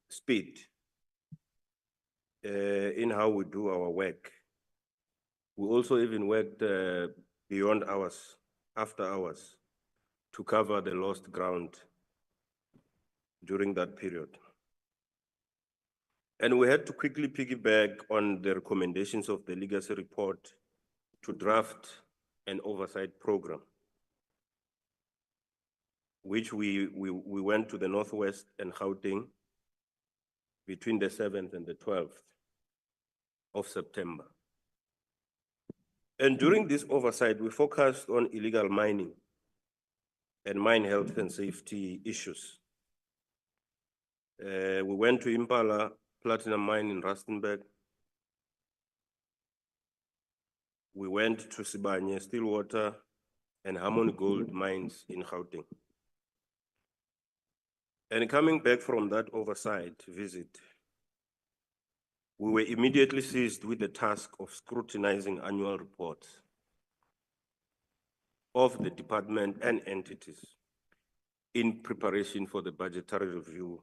speed in how we do our work. We also even worked beyond hours, after hours, to cover the lost ground during that period. And we had to quickly piggyback on the recommendations of the legacy report to draft an oversight program, which we went to the Northwest and Gauteng between the 7th and the 12th of September. And during this oversight, we focused on illegal mining and mine health and safety issues. We went to Impala Platinum Mine in Rustenburg. We went to Sibanye Stillwater and Harmony Gold mines in Gauteng. And coming back from that oversight visit, we were immediately seized with the task of scrutinizing annual reports of the department and entities in preparation for the budgetary review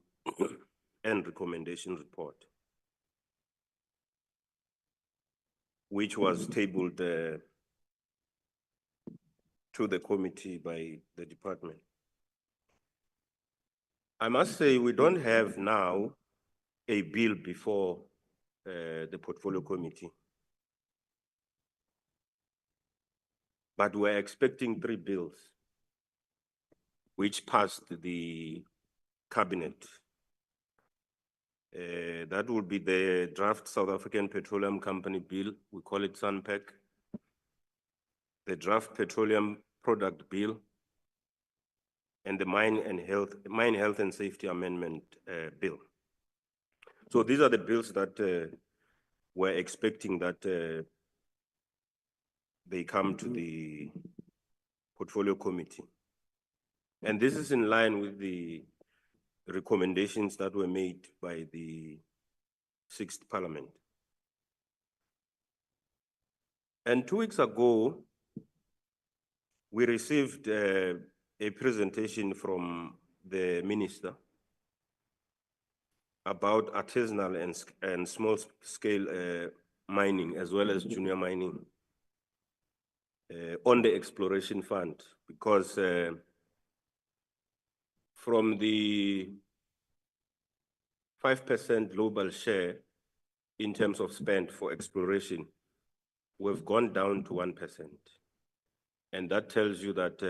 and recommendation report, which was tabled to the committee by the department. I must say we don't have now a bill before the portfolio committee, but we're expecting 3 bills which passed the cabinet. That will be the draft South African Petroleum Company Bill, we call it SANPEC, the draft Petroleum Product Bill, and the Mine Health and Safety Amendment Bill. So these are the bills that we're expecting that they come to the portfolio committee. And this is in line with the recommendations that were made by the 6th Parliament. And 2 weeks ago, we received a presentation from the minister about artisanal and small-scale mining, as well as junior mining, on the exploration fund, because from the 5% global share in terms of spend for exploration, we've gone down to 1%. And that tells you that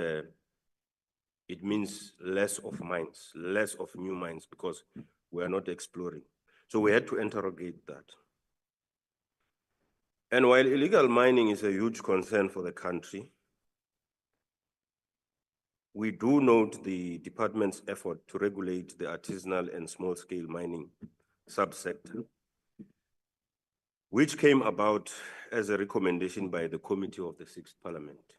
it means less of mines, less of new mines, because we are not exploring. So we had to interrogate that. And while illegal mining is a huge concern for the country, we do note the department's effort to regulate the artisanal and small-scale mining subsector, which came about as a recommendation by the committee of the 6th Parliament.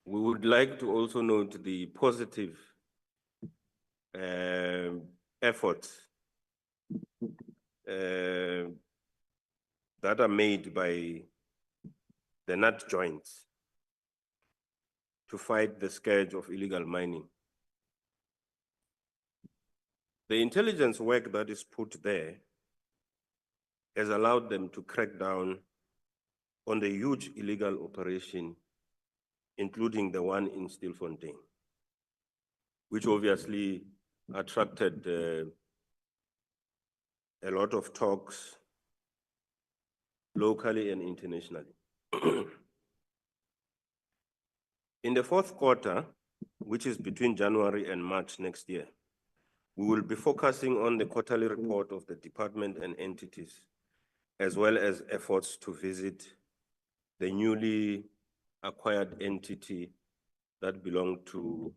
We would like to also note the positive efforts that are made by the nut joints to fight the scourge of illegal mining. The intelligence work that is put there has allowed them to crack down on the huge illegal operation, including the one in Stilfontein, which obviously attracted a lot of talks locally and internationally. In the 4th quarter, which is between January and March next year, we will be focusing on the quarterly report of the department and entities, as well as efforts to visit the newly acquired entity that belonged to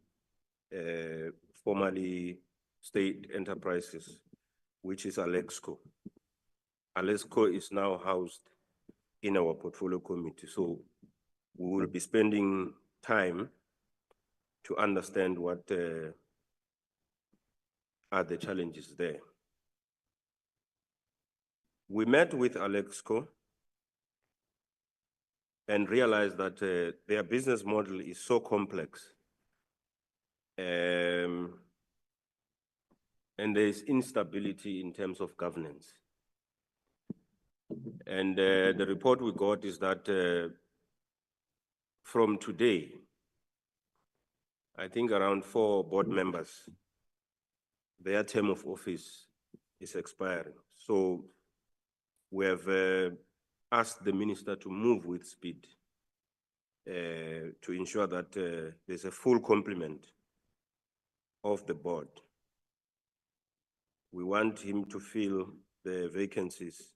formerly state enterprises, which is Alexco. Alexco is now housed in our portfolio committee. So we will be spending time to understand what are the challenges there. We met with Alexco and realized that their business model is so complex and there is instability in terms of governance. And the report we got is that from today, I think around 4 board members, their term of office is expiring. So we have asked the minister to move with speed to ensure that there's a full complement of the board. We want him to fill the vacancies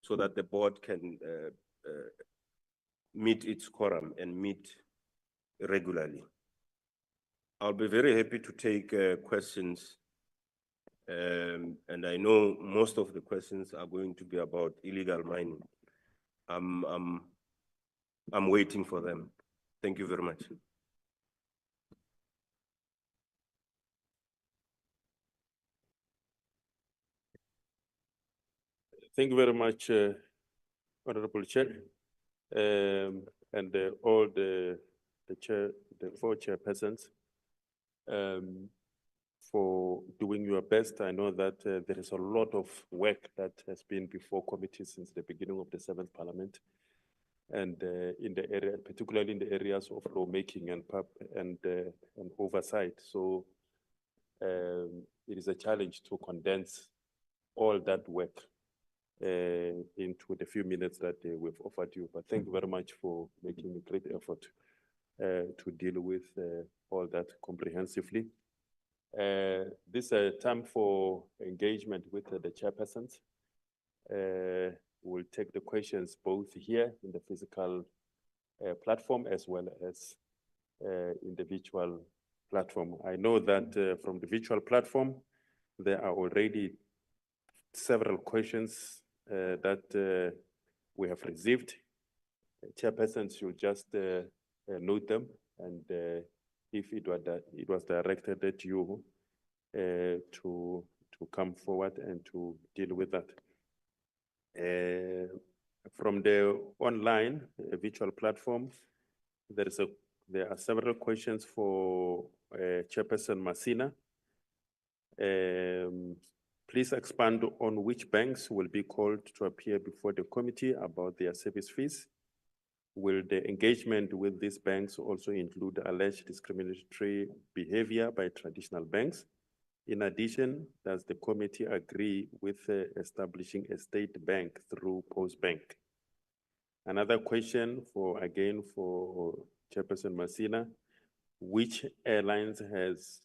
so that the board can meet its quorum and meet regularly. I'll be very happy to take questions, and I know most of the questions are going to be about illegal mining. I'm waiting for them. Thank you very much. Thank you very much, Honorable Chair, and all the 4 chairpersons. for doing your best. I know that there is a lot of work that has been before committees since the beginning of the 7th Parliament. And in the area, particularly in the areas of lawmaking and oversight. So it is a challenge to condense all that work into the few minutes that we've offered you. But thank you very much for making a great effort to deal with all that comprehensively. This is a time for engagement with the chairpersons. We'll take the questions both here in the physical platform as well as in the virtual platform. I know that from the virtual platform, there are already several questions that we have received. Chairpersons should just note them, and if it was directed at you to come forward and to deal with that. From the online virtual platform, there are several questions for Chairperson Masina. Please expand on which banks will be called to appear before the committee about their service fees. Will the engagement with these banks also include alleged discriminatory behavior by traditional banks? In addition, does the committee agree with establishing a state bank through Postbank? Another question for Chairperson Masina, which airlines has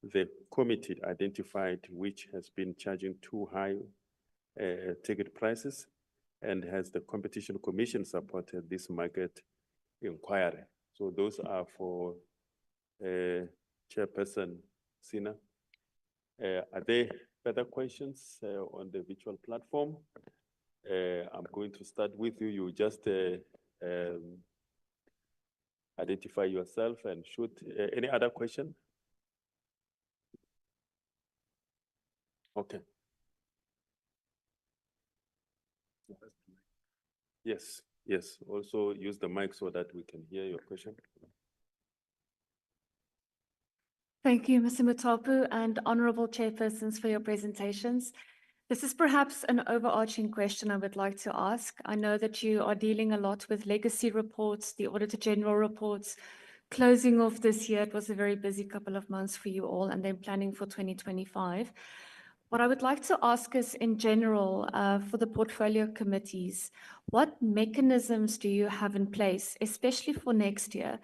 the committee identified which has been charging too high ticket prices, and has the Competition Commission supported this market inquiry? So those are for Chairperson Sina. Are there further questions on the virtual platform? I'm going to start with you. You just identify yourself and shoot. Any other question? Okay. Yes, yes. Also use the mic so that we can hear your question. Thank you, Mr. Mutapu and honorable chairpersons for your presentations. This is perhaps an overarching question I would like to ask. I know that you are dealing a lot with legacy reports, the Auditor General reports. Closing off this year, it was a very busy couple of months for you all, and then planning for 2025. What I would like to ask is, in general, for the portfolio committees, what mechanisms do you have in place, especially for next year,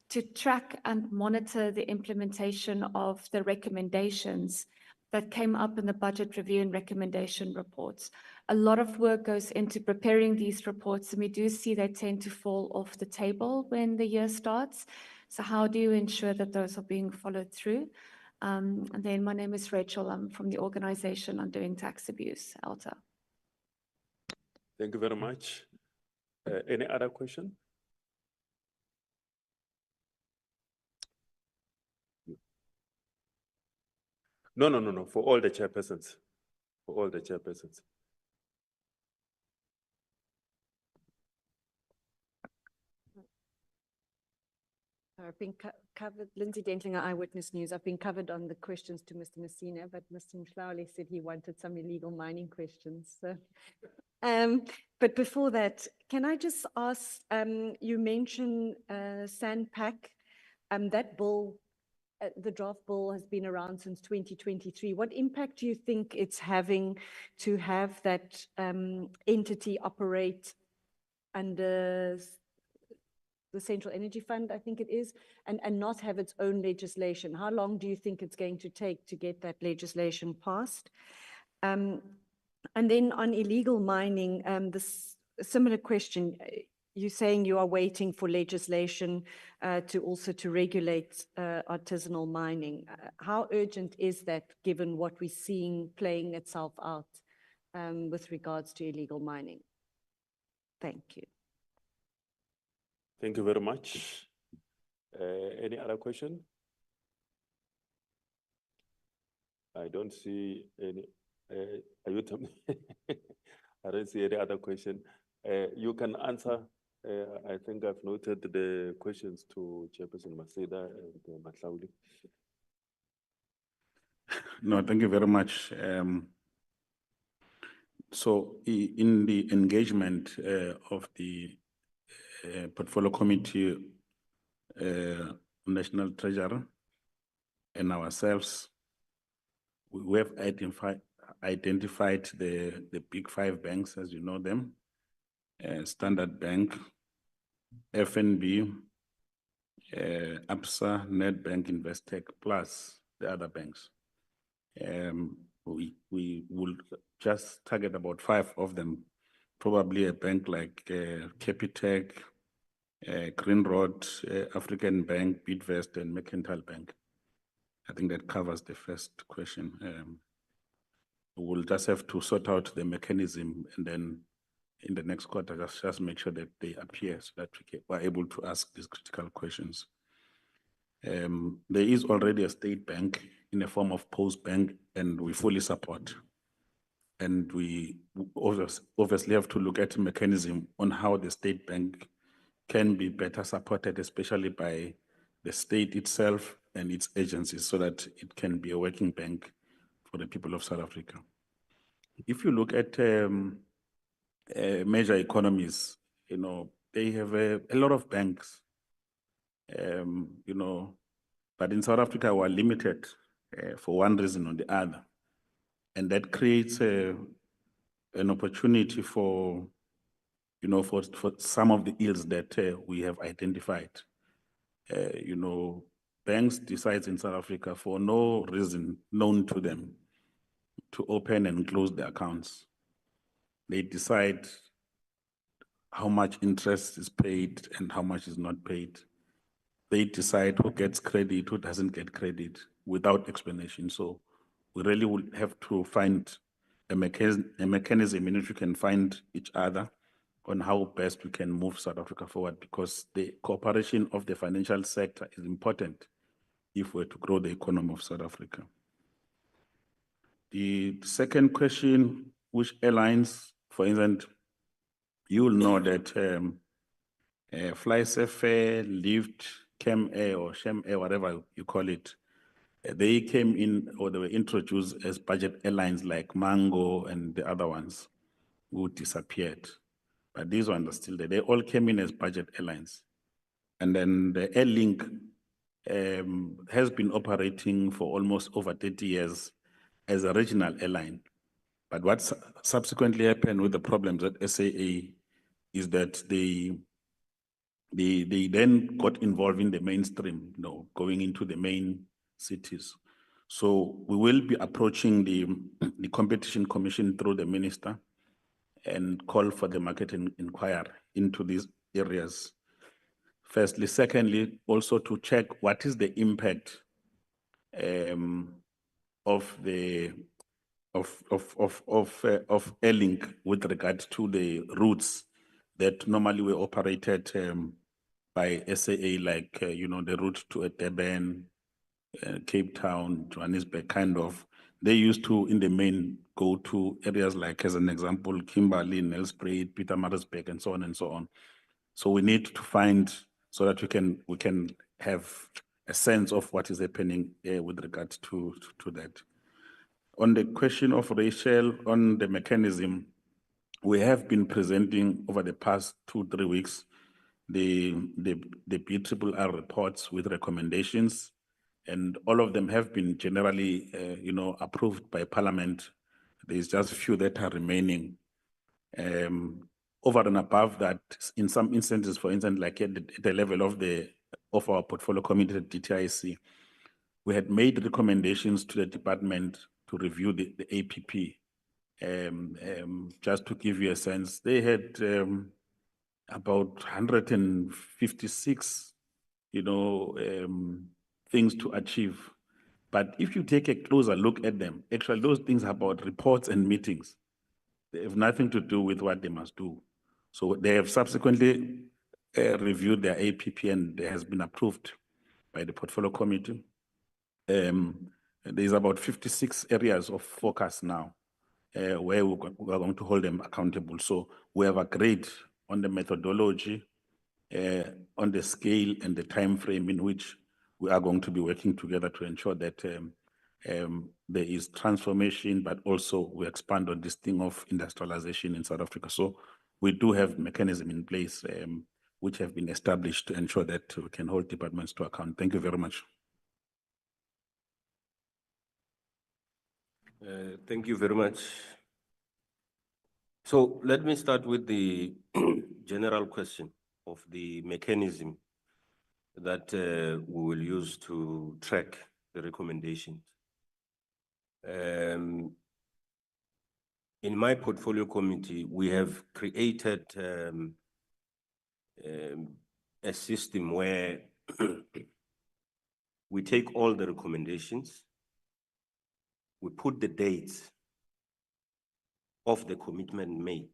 to track and monitor the implementation of the recommendations that came up in the budget review and recommendation reports? A lot of work goes into preparing these reports, and we do see they tend to fall off the table when the year starts. So how do you ensure that those are being followed through? And then my name is Rachel. I'm from the organization Undoing Tax Abuse, ALTA. Thank you very much. Any other question? No, for all the chairpersons. For all the chairpersons. I've been covered, Lindsay Dentlinger, Eyewitness News. I've been covered on the questions to Mr. Messina, but Mr. Mhlawuli said he wanted some illegal mining questions. So, but before that, can I just ask, you mentioned SANPAC, that bill, the draft bill has been around since 2023. What impact do you think it's having to have that entity operate under the Central Energy Fund, I think it is, and not have its own legislation? How long do you think it's going to take to get that legislation passed? And then on illegal mining, this similar question, you're saying you are waiting for legislation to also to regulate artisanal mining. How urgent is that given what we're seeing playing itself out with regards to illegal mining? Thank you. Thank you very much. Any other question? I don't see any. Are you telling me? I don't see any other question. You can answer. I think I've noted the questions to Chairperson Masida and Mhlawuli. No, thank you very much. So in the engagement of the portfolio committee, national treasurer and ourselves, we have identified the big five banks, as you know them, Standard Bank, FNB, ABSA, Nedbank, Investec, plus the other banks. We will just target about 5 of them, probably a bank like Capitec, Green Road, African Bank, Bidvest, and Mercantile Bank. I think that covers the first question. We'll just have to sort out the mechanism, and then in the next quarter, just make sure that they appear so that we're able to ask these critical questions. There is already a state bank in a form of post bank, and we fully support. And we obviously have to look at a mechanism on how the state bank can be better supported, especially by the state itself and its agencies, so that it can be a working bank for the people of South Africa. If you look at major economies, you know, they have a lot of banks, you know, but in South Africa we're limited for one reason or the other. And that creates an opportunity for, you know, for some of the ills that we have identified. You know, banks decide in South Africa for no reason known to them to open and close their accounts. They decide how much interest is paid and how much is not paid. They decide who gets credit, who doesn't get credit without explanation. So we really will have to find a mechanism in which we can find each other on how best we can move South Africa forward, because the cooperation of the financial sector is important if we're to grow the economy of South Africa. The second question, which airlines, for instance, you will know that FlySafair, Lyft, Chem Air or Shem Air, whatever you call it, they came in, or they were introduced as budget airlines like Mango and the other ones who disappeared. But these ones are still there. They all came in as budget airlines. And then the Airlink has been operating for almost over 30 years as a regional airline. But what subsequently happened with the problems at SAA is that they then got involved in the mainstream, you know, going into the main cities. So we will be approaching the Competition Commission through the minister and call for the market inquiry into these areas. Firstly. Secondly, also to check what is the impact of Airlink with regard to the routes that normally were operated by SAA, like you know, the route to Durban, Cape Town, Johannesburg, kind of. They used to, in the main, go to areas like, as an example, Kimberley, Nelspruit, Pietermaritzburg, and so on and so on. So we need to find, so that we can have a sense of what is happening with regard to that. On the question of Rachel, on the mechanism, we have been presenting over the past 2-3 weeks the BRRR reports with recommendations, and all of them have been generally, you know, approved by Parliament. There's just a few that are remaining. Over and above that, in some instances, for instance, like at the level of our portfolio committee at DTIC, we had made recommendations to the department to review the APP. Just to give you a sense, they had about 156, you know, things to achieve. But if you take a closer look at them, actually those things are about reports and meetings. They have nothing to do with what they must do. So they have subsequently reviewed their APP, and it has been approved by the portfolio committee. There's about 56 areas of focus now where we're going to hold them accountable. So we have agreed on the methodology, on the scale and the time frame in which we are going to be working together to ensure that there is transformation, but also we expand on this thing of industrialization in South Africa. So we do have mechanism in place which have been established to ensure that we can hold departments to account. Thank you very much. Thank you very much. So let me start with the general question of the mechanism that we will use to track the recommendations. In my portfolio committee, we have created a system where we take all the recommendations, we put the dates of the commitment made,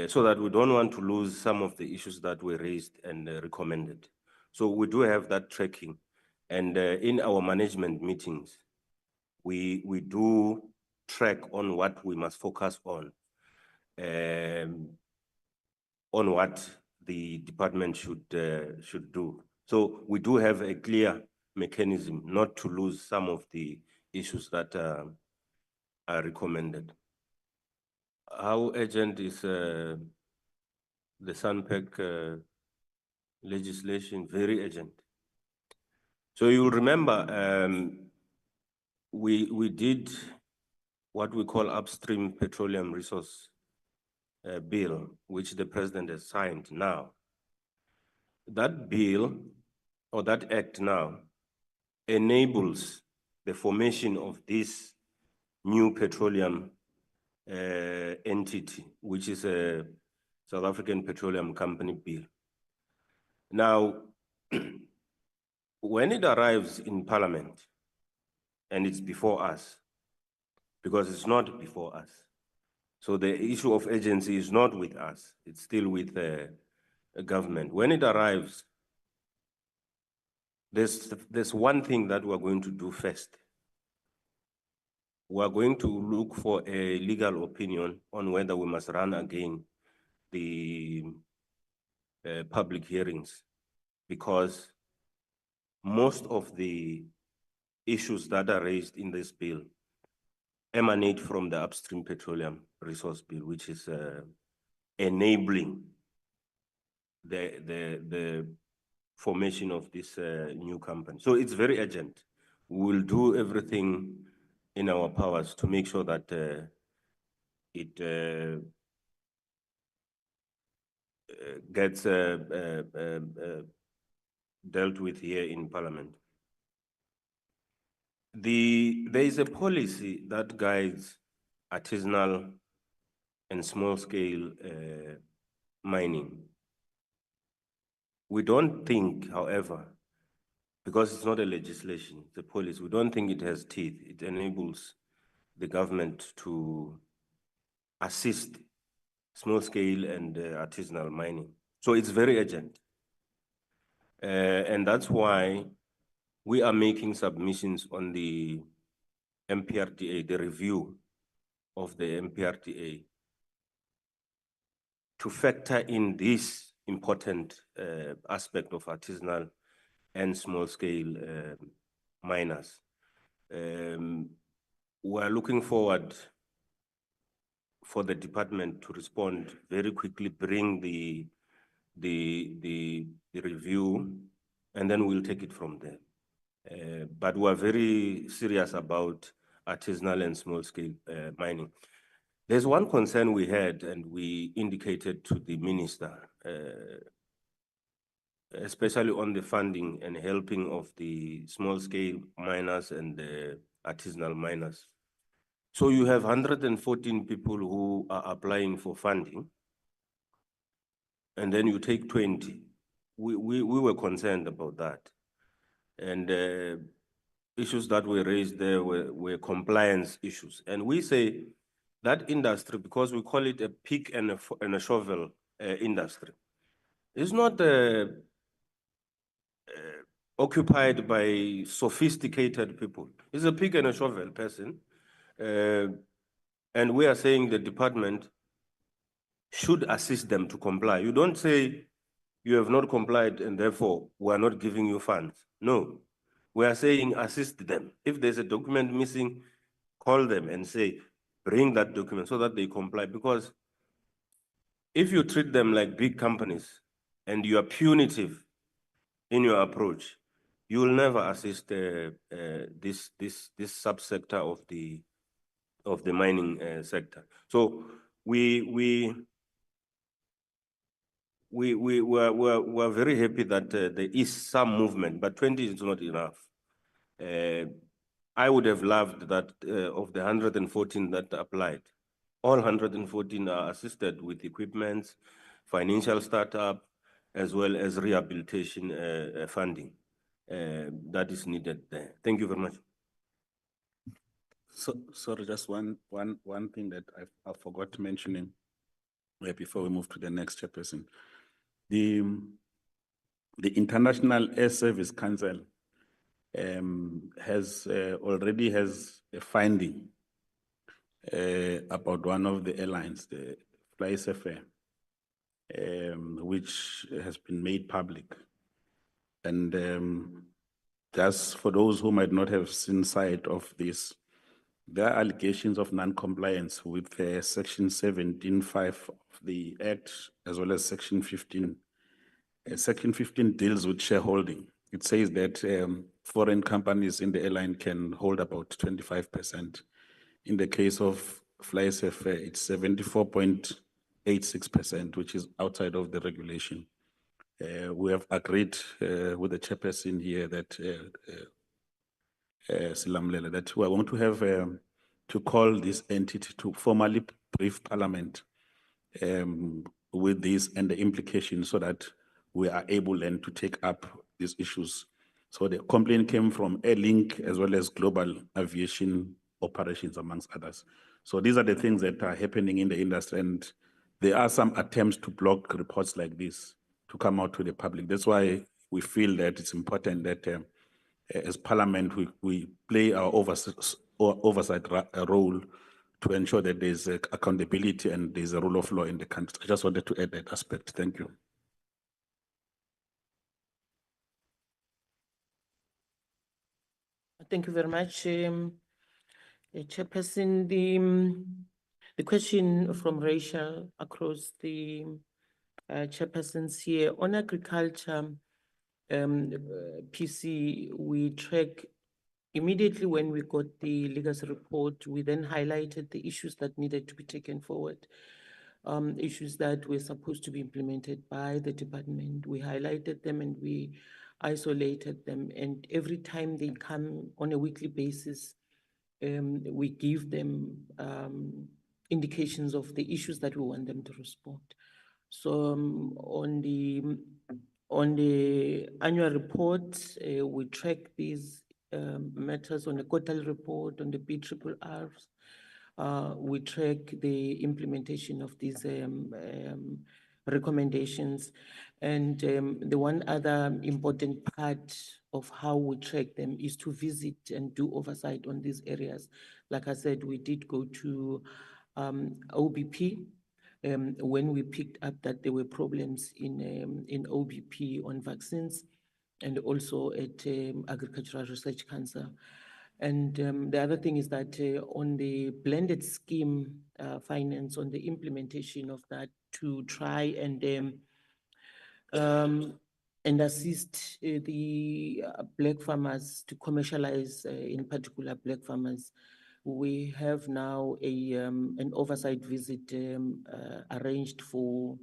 so that we don't want to lose some of the issues that were raised and recommended. So we do have that tracking. And in our management meetings, we do track on what we must focus on what the department should do. So we do have a clear mechanism not to lose some of the issues that are recommended. How urgent is the SANPEC legislation? Very urgent. So you'll remember we did what we call upstream petroleum resource bill, which the president has signed now. That bill or that act now enables the formation of this new petroleum entity, which is a South African Petroleum Company bill. Now, when it arrives in Parliament, and it's before us, because it's not before us, so the issue of urgency is not with us, it's still with the government. When it arrives, there's one thing that we're going to do first. We're going to look for a legal opinion on whether we must run again the public hearings, because most of the issues that are raised in this bill emanate from the upstream petroleum resource bill, which is enabling the formation of this new company. So it's very urgent. We will do everything in our powers to make sure that it gets dealt with here in Parliament. There is a policy that guides artisanal and small-scale mining. We don't think, however, because it's not a legislation, it's a policy, we don't think it has teeth. It enables the government to assist small-scale and artisanal mining. So it's very urgent. And that's why we are making submissions on the MPRDA, the review of the MPRDA, to factor in this important aspect of artisanal and small-scale miners. We're looking forward for the department to respond very quickly, bring the review, and then we'll take it from there. But we're very serious about artisanal and small-scale mining. There's one concern we had, and we indicated to the minister, especially on the funding and helping of the small-scale miners and the artisanal miners. So you have 114 people who are applying for funding, and then you take 20. We were concerned about that. And issues that were raised there were compliance issues. And we say that industry, because we call it a pick and a shovel industry, is not occupied by sophisticated people. It's a pick and a shovel person. And we are saying the department should assist them to comply. You don't say you have not complied and therefore we are not giving you funds. No, We are saying assist them. If there's a document missing, call them and say, bring that document so that they comply. Because if you treat them like big companies and you are punitive in your approach, you will never assist this subsector of the mining sector. So we're very happy that there is some movement, but 20 is not enough. I would have loved that of the 114 that applied, all 114 are assisted with equipment, financial startup, as well as rehabilitation funding that is needed there. Thank you very much. So, sorry, just one thing that I forgot mentioning before we move to the next chairperson. The International Air Service Council already has a finding about one of the airlines, the FlySafair, which has been made public. And just for those who might not have seen sight of this, there are allegations of non-compliance with Section 17(5) of the Act, as well as Section 15. Section 15 deals with shareholding. It says that foreign companies in the airline can hold about 25%. In the case of FlySafair, it's 74.86%, which is outside of the regulation. We have agreed with the chairperson here that Silamlela, that we want to have to call this entity to formally brief Parliament with this and the implications, so that we are able then to take up these issues. So the complaint came from Airlink as well as Global Aviation Operations, amongst others. So these are the things that are happening in the industry, and there are some attempts to block reports like this to come out to the public. That's why we feel that it's important that as Parliament, we play our oversight role to ensure that there's accountability and there's a rule of law in the country. I just wanted to add that aspect. Thank you. Thank you very much, Chairperson. The question from Rachel across the chairpersons here on agriculture, PC, we track immediately when we got the legacy report. We then highlighted the issues that needed to be taken forward, issues that were supposed to be implemented by the department. We highlighted them and we isolated them, and every time they come on a weekly basis, we give them indications of the issues that we want them to respond. So on the annual report, we track these matters on the quarterly report, on the BRRRs. We track the implementation of these recommendations. And the one other important part of how we track them is to visit and do oversight on these areas. Like I said, we did go to OBP when we picked up that there were problems in OBP on vaccines, and also at Agricultural Research Council. And the other thing is that on the blended scheme finance, on the implementation of that, to try and assist the black farmers to commercialize, in particular black farmers, we have now an oversight visit arranged for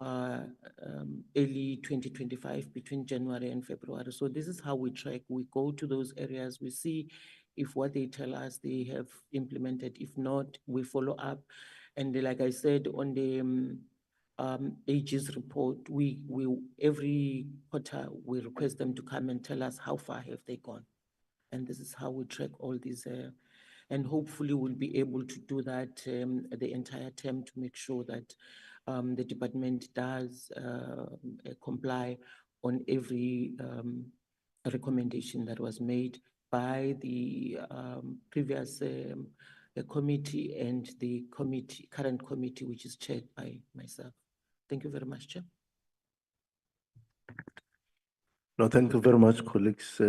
early 2025, between January and February. So this is how we track. We go to those areas, we see if what they tell us they have implemented. If not, we follow up. And like I said, on the AG's report, we every quarter we request them to come and tell us how far have they gone. And this is how we track all these, and hopefully we'll be able to do that the entire term to make sure that the department does comply on every recommendation that was made by the previous committee and the current committee, which is chaired by myself. Thank you very much, Chair. No, thank you very much, colleagues.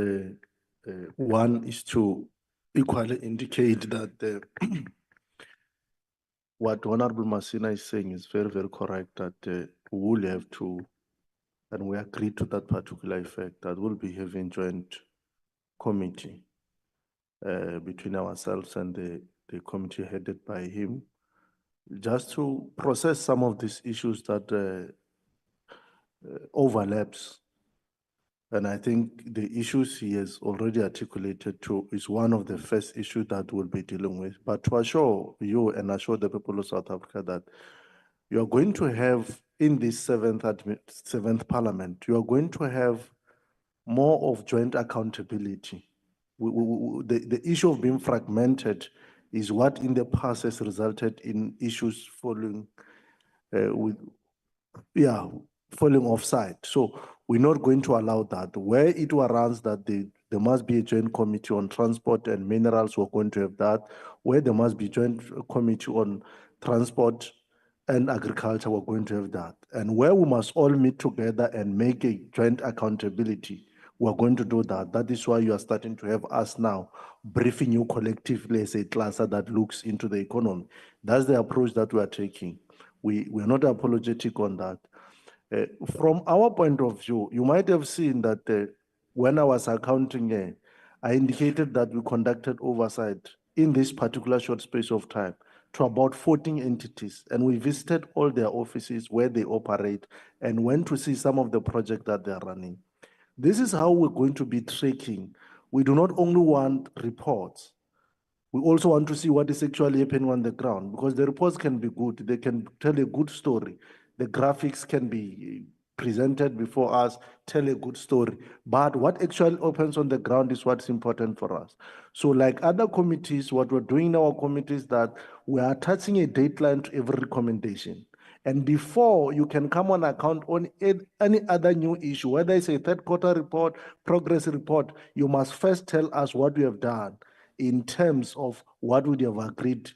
One is to equally indicate that what Honorable Masina is saying is very, very correct, that we will have to, and we agree to that particular effect, that we'll be having joint committee between ourselves and the committee headed by him, just to process some of these issues that overlaps. And I think the issues he has already articulated to is one of the first issues that we'll be dealing with. But to assure you and assure the people of South Africa that you are going to have in this seventh parliament, you are going to have more of joint accountability. The issue of being fragmented is what in the past has resulted in issues falling falling offside. So we're not going to allow that. Where it warrants that there must be a joint committee on transport and minerals, we're going to have that. Where there must be joint committee on transport and agriculture, we're going to have that. And where we must all meet together and make a joint accountability, we're going to do that. That is why you are starting to have us now briefing you collectively as a cluster that looks into the economy. That's the approach that we are taking. We're not apologetic on that. From our point of view, you might have seen that when I was accounting, I indicated that we conducted oversight in this particular short space of time to about 14 entities, and we visited all their offices where they operate and went to see some of the projects that they're running. This is how we're going to be tracking. We do not only want reports, we also want to see what is actually happening on the ground, because the reports can be good. They can tell a good story. The graphics can be presented before us, tell a good story. But what actually happens on the ground is what's important for us. So like other committees, what we're doing in our committees is that we are attaching a deadline to every recommendation. And before you can come on account on any other new issue, whether it's a third quarter report, progress report, you must first tell us what we have done in terms of what would you have agreed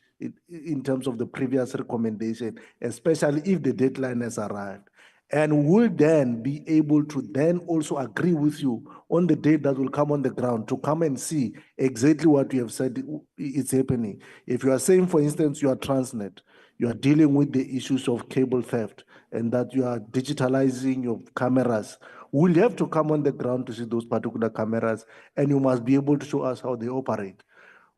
in terms of the previous recommendation, especially if the deadline has arrived. And we'll then be able to then also agree with you on the date that will come on the ground to come and see exactly what you have said is happening. If you are saying, for instance, you are Transnet, you are dealing with the issues of cable theft and that you are digitalizing your cameras, we'll have to come on the ground to see those particular cameras, and you must be able to show us how they operate.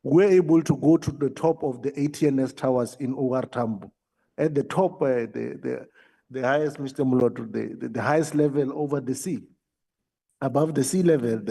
We're able to go to the top of the ATNS towers in OR Tambo. At the top, the highest, Mr. Muloto, the highest level over the sea, above the sea level,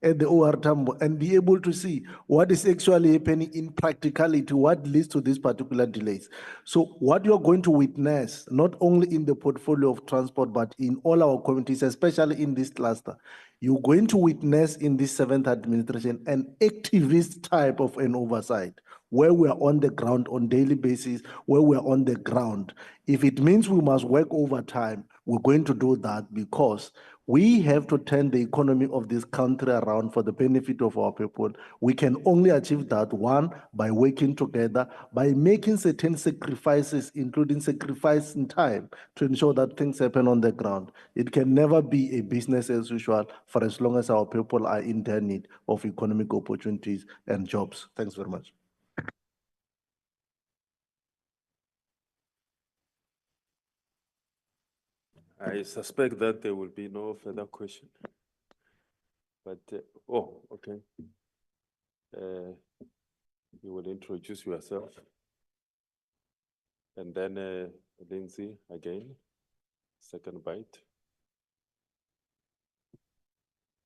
at the OR Tambo, and be able to see what is actually happening in practicality, what leads to these particular delays. So what you're going to witness, not only in the portfolio of transport, but in all our communities, especially in this cluster, you're going to witness in this seventh administration an activist type of an oversight, where we are on the ground on daily basis, where we are on the ground. If it means we must work overtime, we're going to do that, because we have to turn the economy of this country around for the benefit of our people. We can only achieve that, one, by working together, by making certain sacrifices, including sacrifice in time, to ensure that things happen on the ground. It can never be a business as usual for as long as our people are in their need of economic opportunities and jobs. Thanks very much. I suspect that there will be no further question. But, oh, okay. You will introduce yourself. And then Lindsay again, second bite.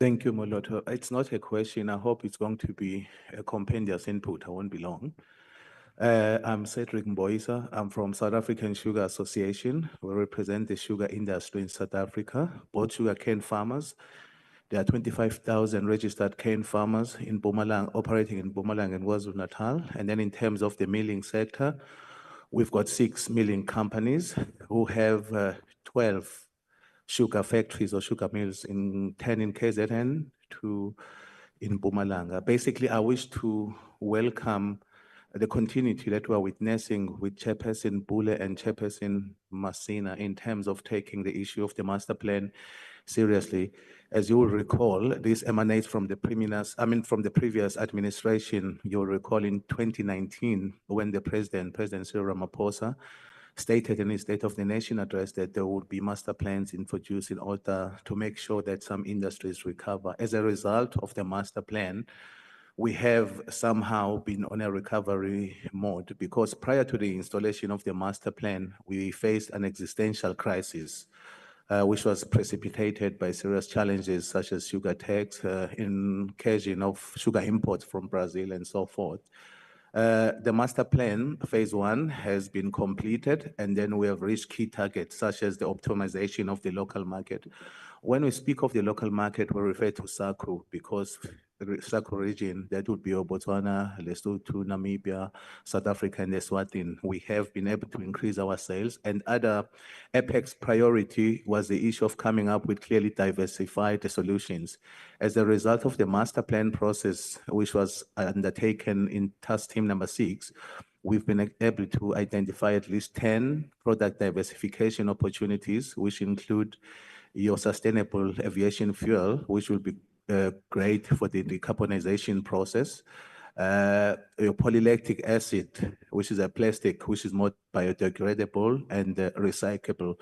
Thank you, Moloto. It's not a question. I hope it's going to be a compendious input. I won't be long. I'm Cedric Mboisa. I'm from South African Sugar Association. We represent the sugar industry in South Africa, both sugar cane farmers. There are 25,000 registered cane farmers in Mpumalanga, operating in Mpumalanga and KwaZulu-Natal. And then in terms of the milling sector, we've got 6 milling companies who have 12 sugar factories or sugar mills, 10 in KZN, 2 in Mpumalanga. Basically, I wish to welcome the continuity that we're witnessing with Chairperson Bule and Chairperson Masina in terms of taking the issue of the master plan seriously. As you will recall, this emanates from the from the previous administration. You'll recall in 2019, when the President Cyril Ramaphosa, stated in his State of the Nation address that there would be master plans introduced in order to make sure that some industries recover. As a result of the master plan, we have somehow been on a recovery mode because prior to the installation of the master plan, we faced an existential crisis, which was precipitated by serious challenges such as sugar tax, incursion of sugar imports from Brazil and so forth. The master plan, phase 1, has been completed, and then we have reached key targets such as the optimization of the local market. When we speak of the local market, we refer to SACRU because the SACRU region, that would be Botswana, Lesotho, Namibia, South Africa, and Eswatini. We have been able to increase our sales, and other apex priority was the issue of coming up with clearly diversified solutions. As a result of the master plan process, which was undertaken in task team number 6, we've been able to identify at least 10 product diversification opportunities, which include your sustainable aviation fuel, which will be great for the decarbonization process. Your polylactic acid, which is a plastic, which is more biodegradable and recyclable.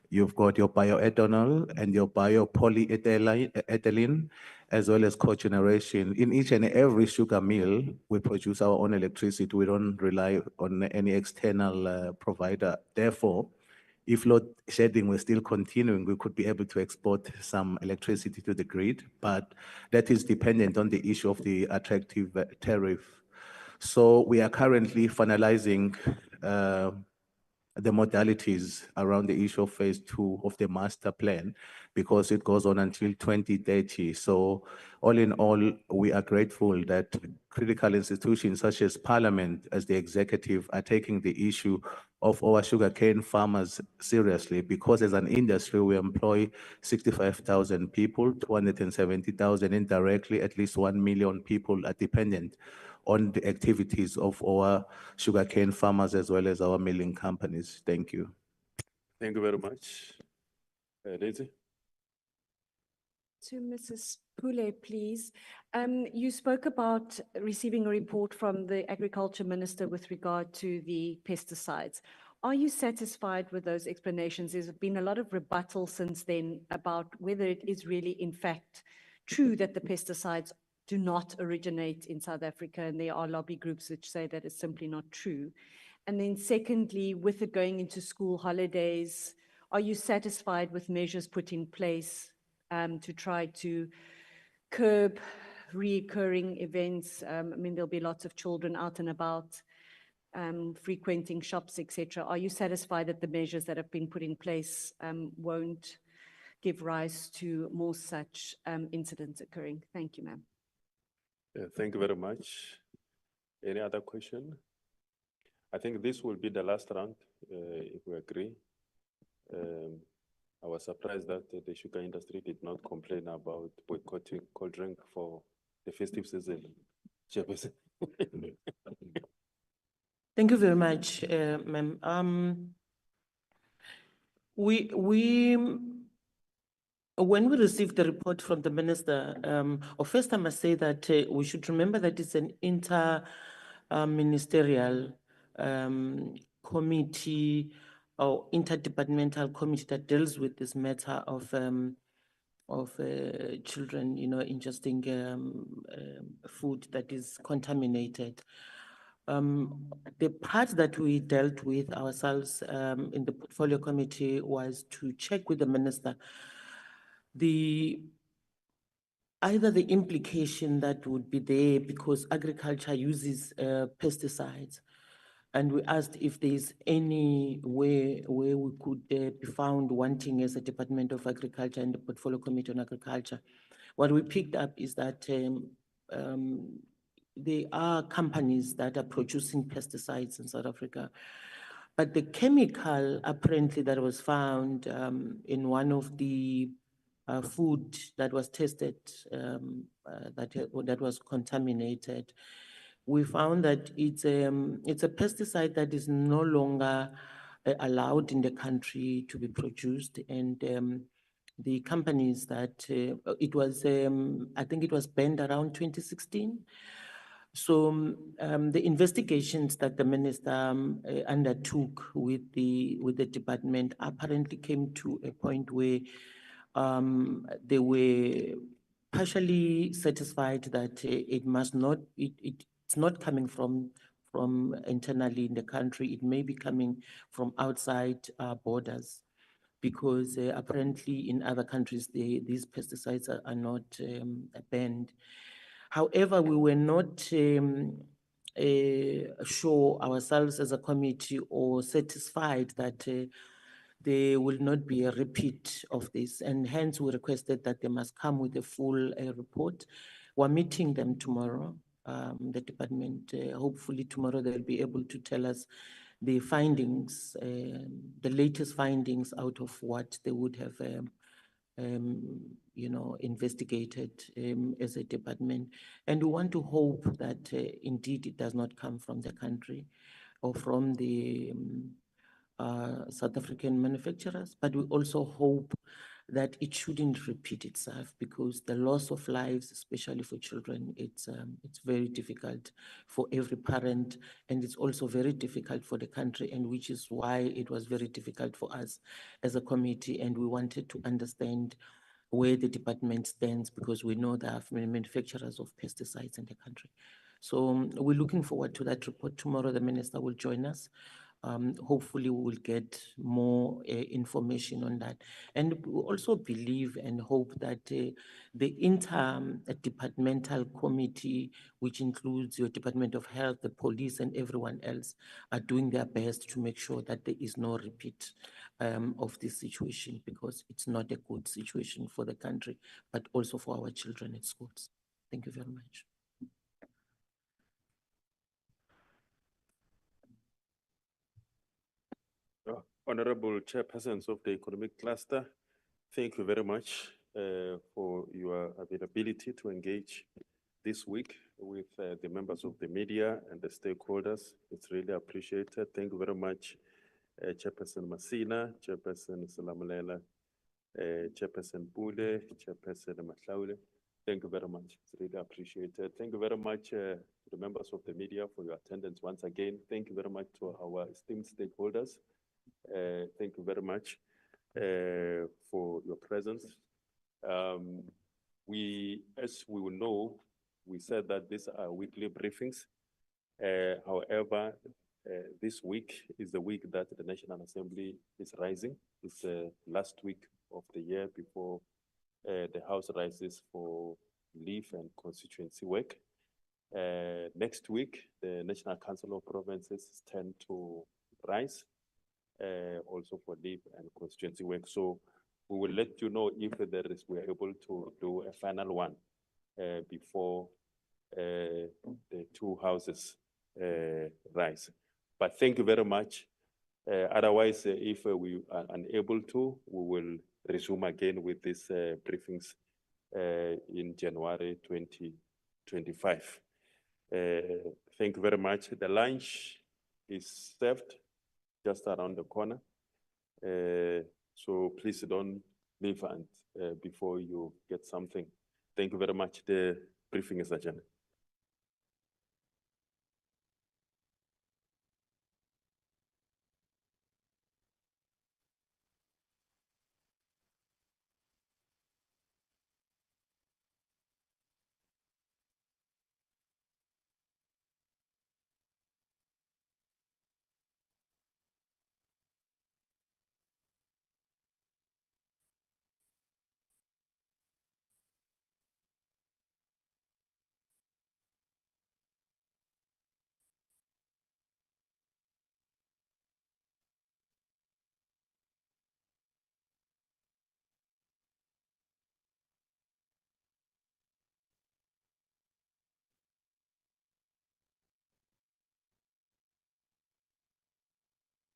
You've got your bioethanol and your biopolyethylene, as well as cogeneration. In each and every sugar mill, we produce our own electricity. We don't rely on any external provider. Therefore, if load shedding was still continuing, we could be able to export some electricity to the grid, but that is dependent on the issue of the attractive tariff. So we are currently finalizing the modalities around the issue of phase 2 of the master plan because it goes on until 2030. So all in all, we are grateful that critical institutions such as Parliament, as the executive, are taking the issue of our sugarcane farmers seriously because as an industry, we employ 65,000 people, 270,000 indirectly, at least 1 million people are dependent on the activities of our sugarcane farmers as well as our milling companies. Thank you. Thank you very much. Daisy? To Mrs. Pule, please. You spoke about receiving a report from the Agriculture Minister with regard to the pesticides. Are you satisfied with those explanations? There's been a lot of rebuttal since then about whether it is really in fact true that the pesticides do not originate in South Africa, and there are lobby groups which say that it's simply not true. And then secondly, with it going into school holidays, are you satisfied with measures put in place to try to curb recurring events? I mean, there'll be lots of children out and about, frequenting shops, etc. Are you satisfied that the measures that have been put in place won't give rise to more such incidents occurring? Thank you, ma'am. Thank you very much. Any other question? I think this will be the last round, if we agree. I was surprised that the sugar industry did not complain about boycotting cold drink for the festive season. Chairperson. Thank you very much, ma'am. When we received the report from the minister, first I must say that we should remember that it's an inter-ministerial committee or interdepartmental committee that deals with this matter of children, ingesting food that is contaminated. The part that we dealt with ourselves in the portfolio committee was to check with the minister either the implication that would be there because agriculture uses pesticides, and we asked if there's any way where we could be found wanting as a Department of Agriculture and the Portfolio Committee on Agriculture. What we picked up is that there are companies that are producing pesticides in South Africa, but the chemical apparently that was found in one of the food that was tested that was contaminated, we found that it's a pesticide that is no longer allowed in the country to be produced, and the companies that it was, I think it was banned around 2016. So the investigations that the minister undertook with the department apparently came to a point where they were partially satisfied that it must not, it's not coming from internally in the country. It may be coming from outside borders, because apparently in other countries, these pesticides are not banned. However, we were not sure ourselves as a committee or satisfied that there will not be a repeat of this, and hence we requested that they must come with a full report. We're meeting them tomorrow, the department. Hopefully tomorrow they'll be able to tell us the findings, the latest findings out of what they would have you know, investigated as a department. And we want to hope that indeed it does not come from the country or from the South African manufacturers, but we also hope that it shouldn't repeat itself, because the loss of lives, especially for children, it's very difficult for every parent, and it's also very difficult for the country, and which is why it was very difficult for us as a committee, and we wanted to understand where the department stands, because we know there are many manufacturers of pesticides in the country. So we're looking forward to that report tomorrow. The minister will join us. Hopefully we will get more information on that. And we also believe and hope that the interdepartmental committee, which includes your Department of Health, the police, and everyone else, are doing their best to make sure that there is no repeat of this situation, because it's not a good situation for the country, but also for our children at schools. Thank you very much. Honorable Chairpersons of the Economic Cluster, thank you very much for your availability to engage this week with the members of the media and the stakeholders. It's really appreciated. Thank you very much, Chairperson Masina, Chairperson Salamulela, Chairperson Pule, Chairperson Mahlaule. Thank you very much. It's really appreciated. Thank you very much to the members of the media for your attendance once again. Thank you very much to our esteemed stakeholders. Thank you very much for your presence. As we will know, we said that these are weekly briefings. However, this week is the week that the National Assembly is rising. It's the last week of the year before the House rises for leave and constituency work. Next week, the National Council of Provinces tend to rise also for leave and constituency work. So we will let you know if we are able to do a final one before the two houses rise. But thank you very much. Otherwise, if we are unable to, we will resume again with these briefings in January 2025. Thank you very much. The lunch is served just around the corner. So please don't leave before you get something. Thank you very much. The briefing is adjourned.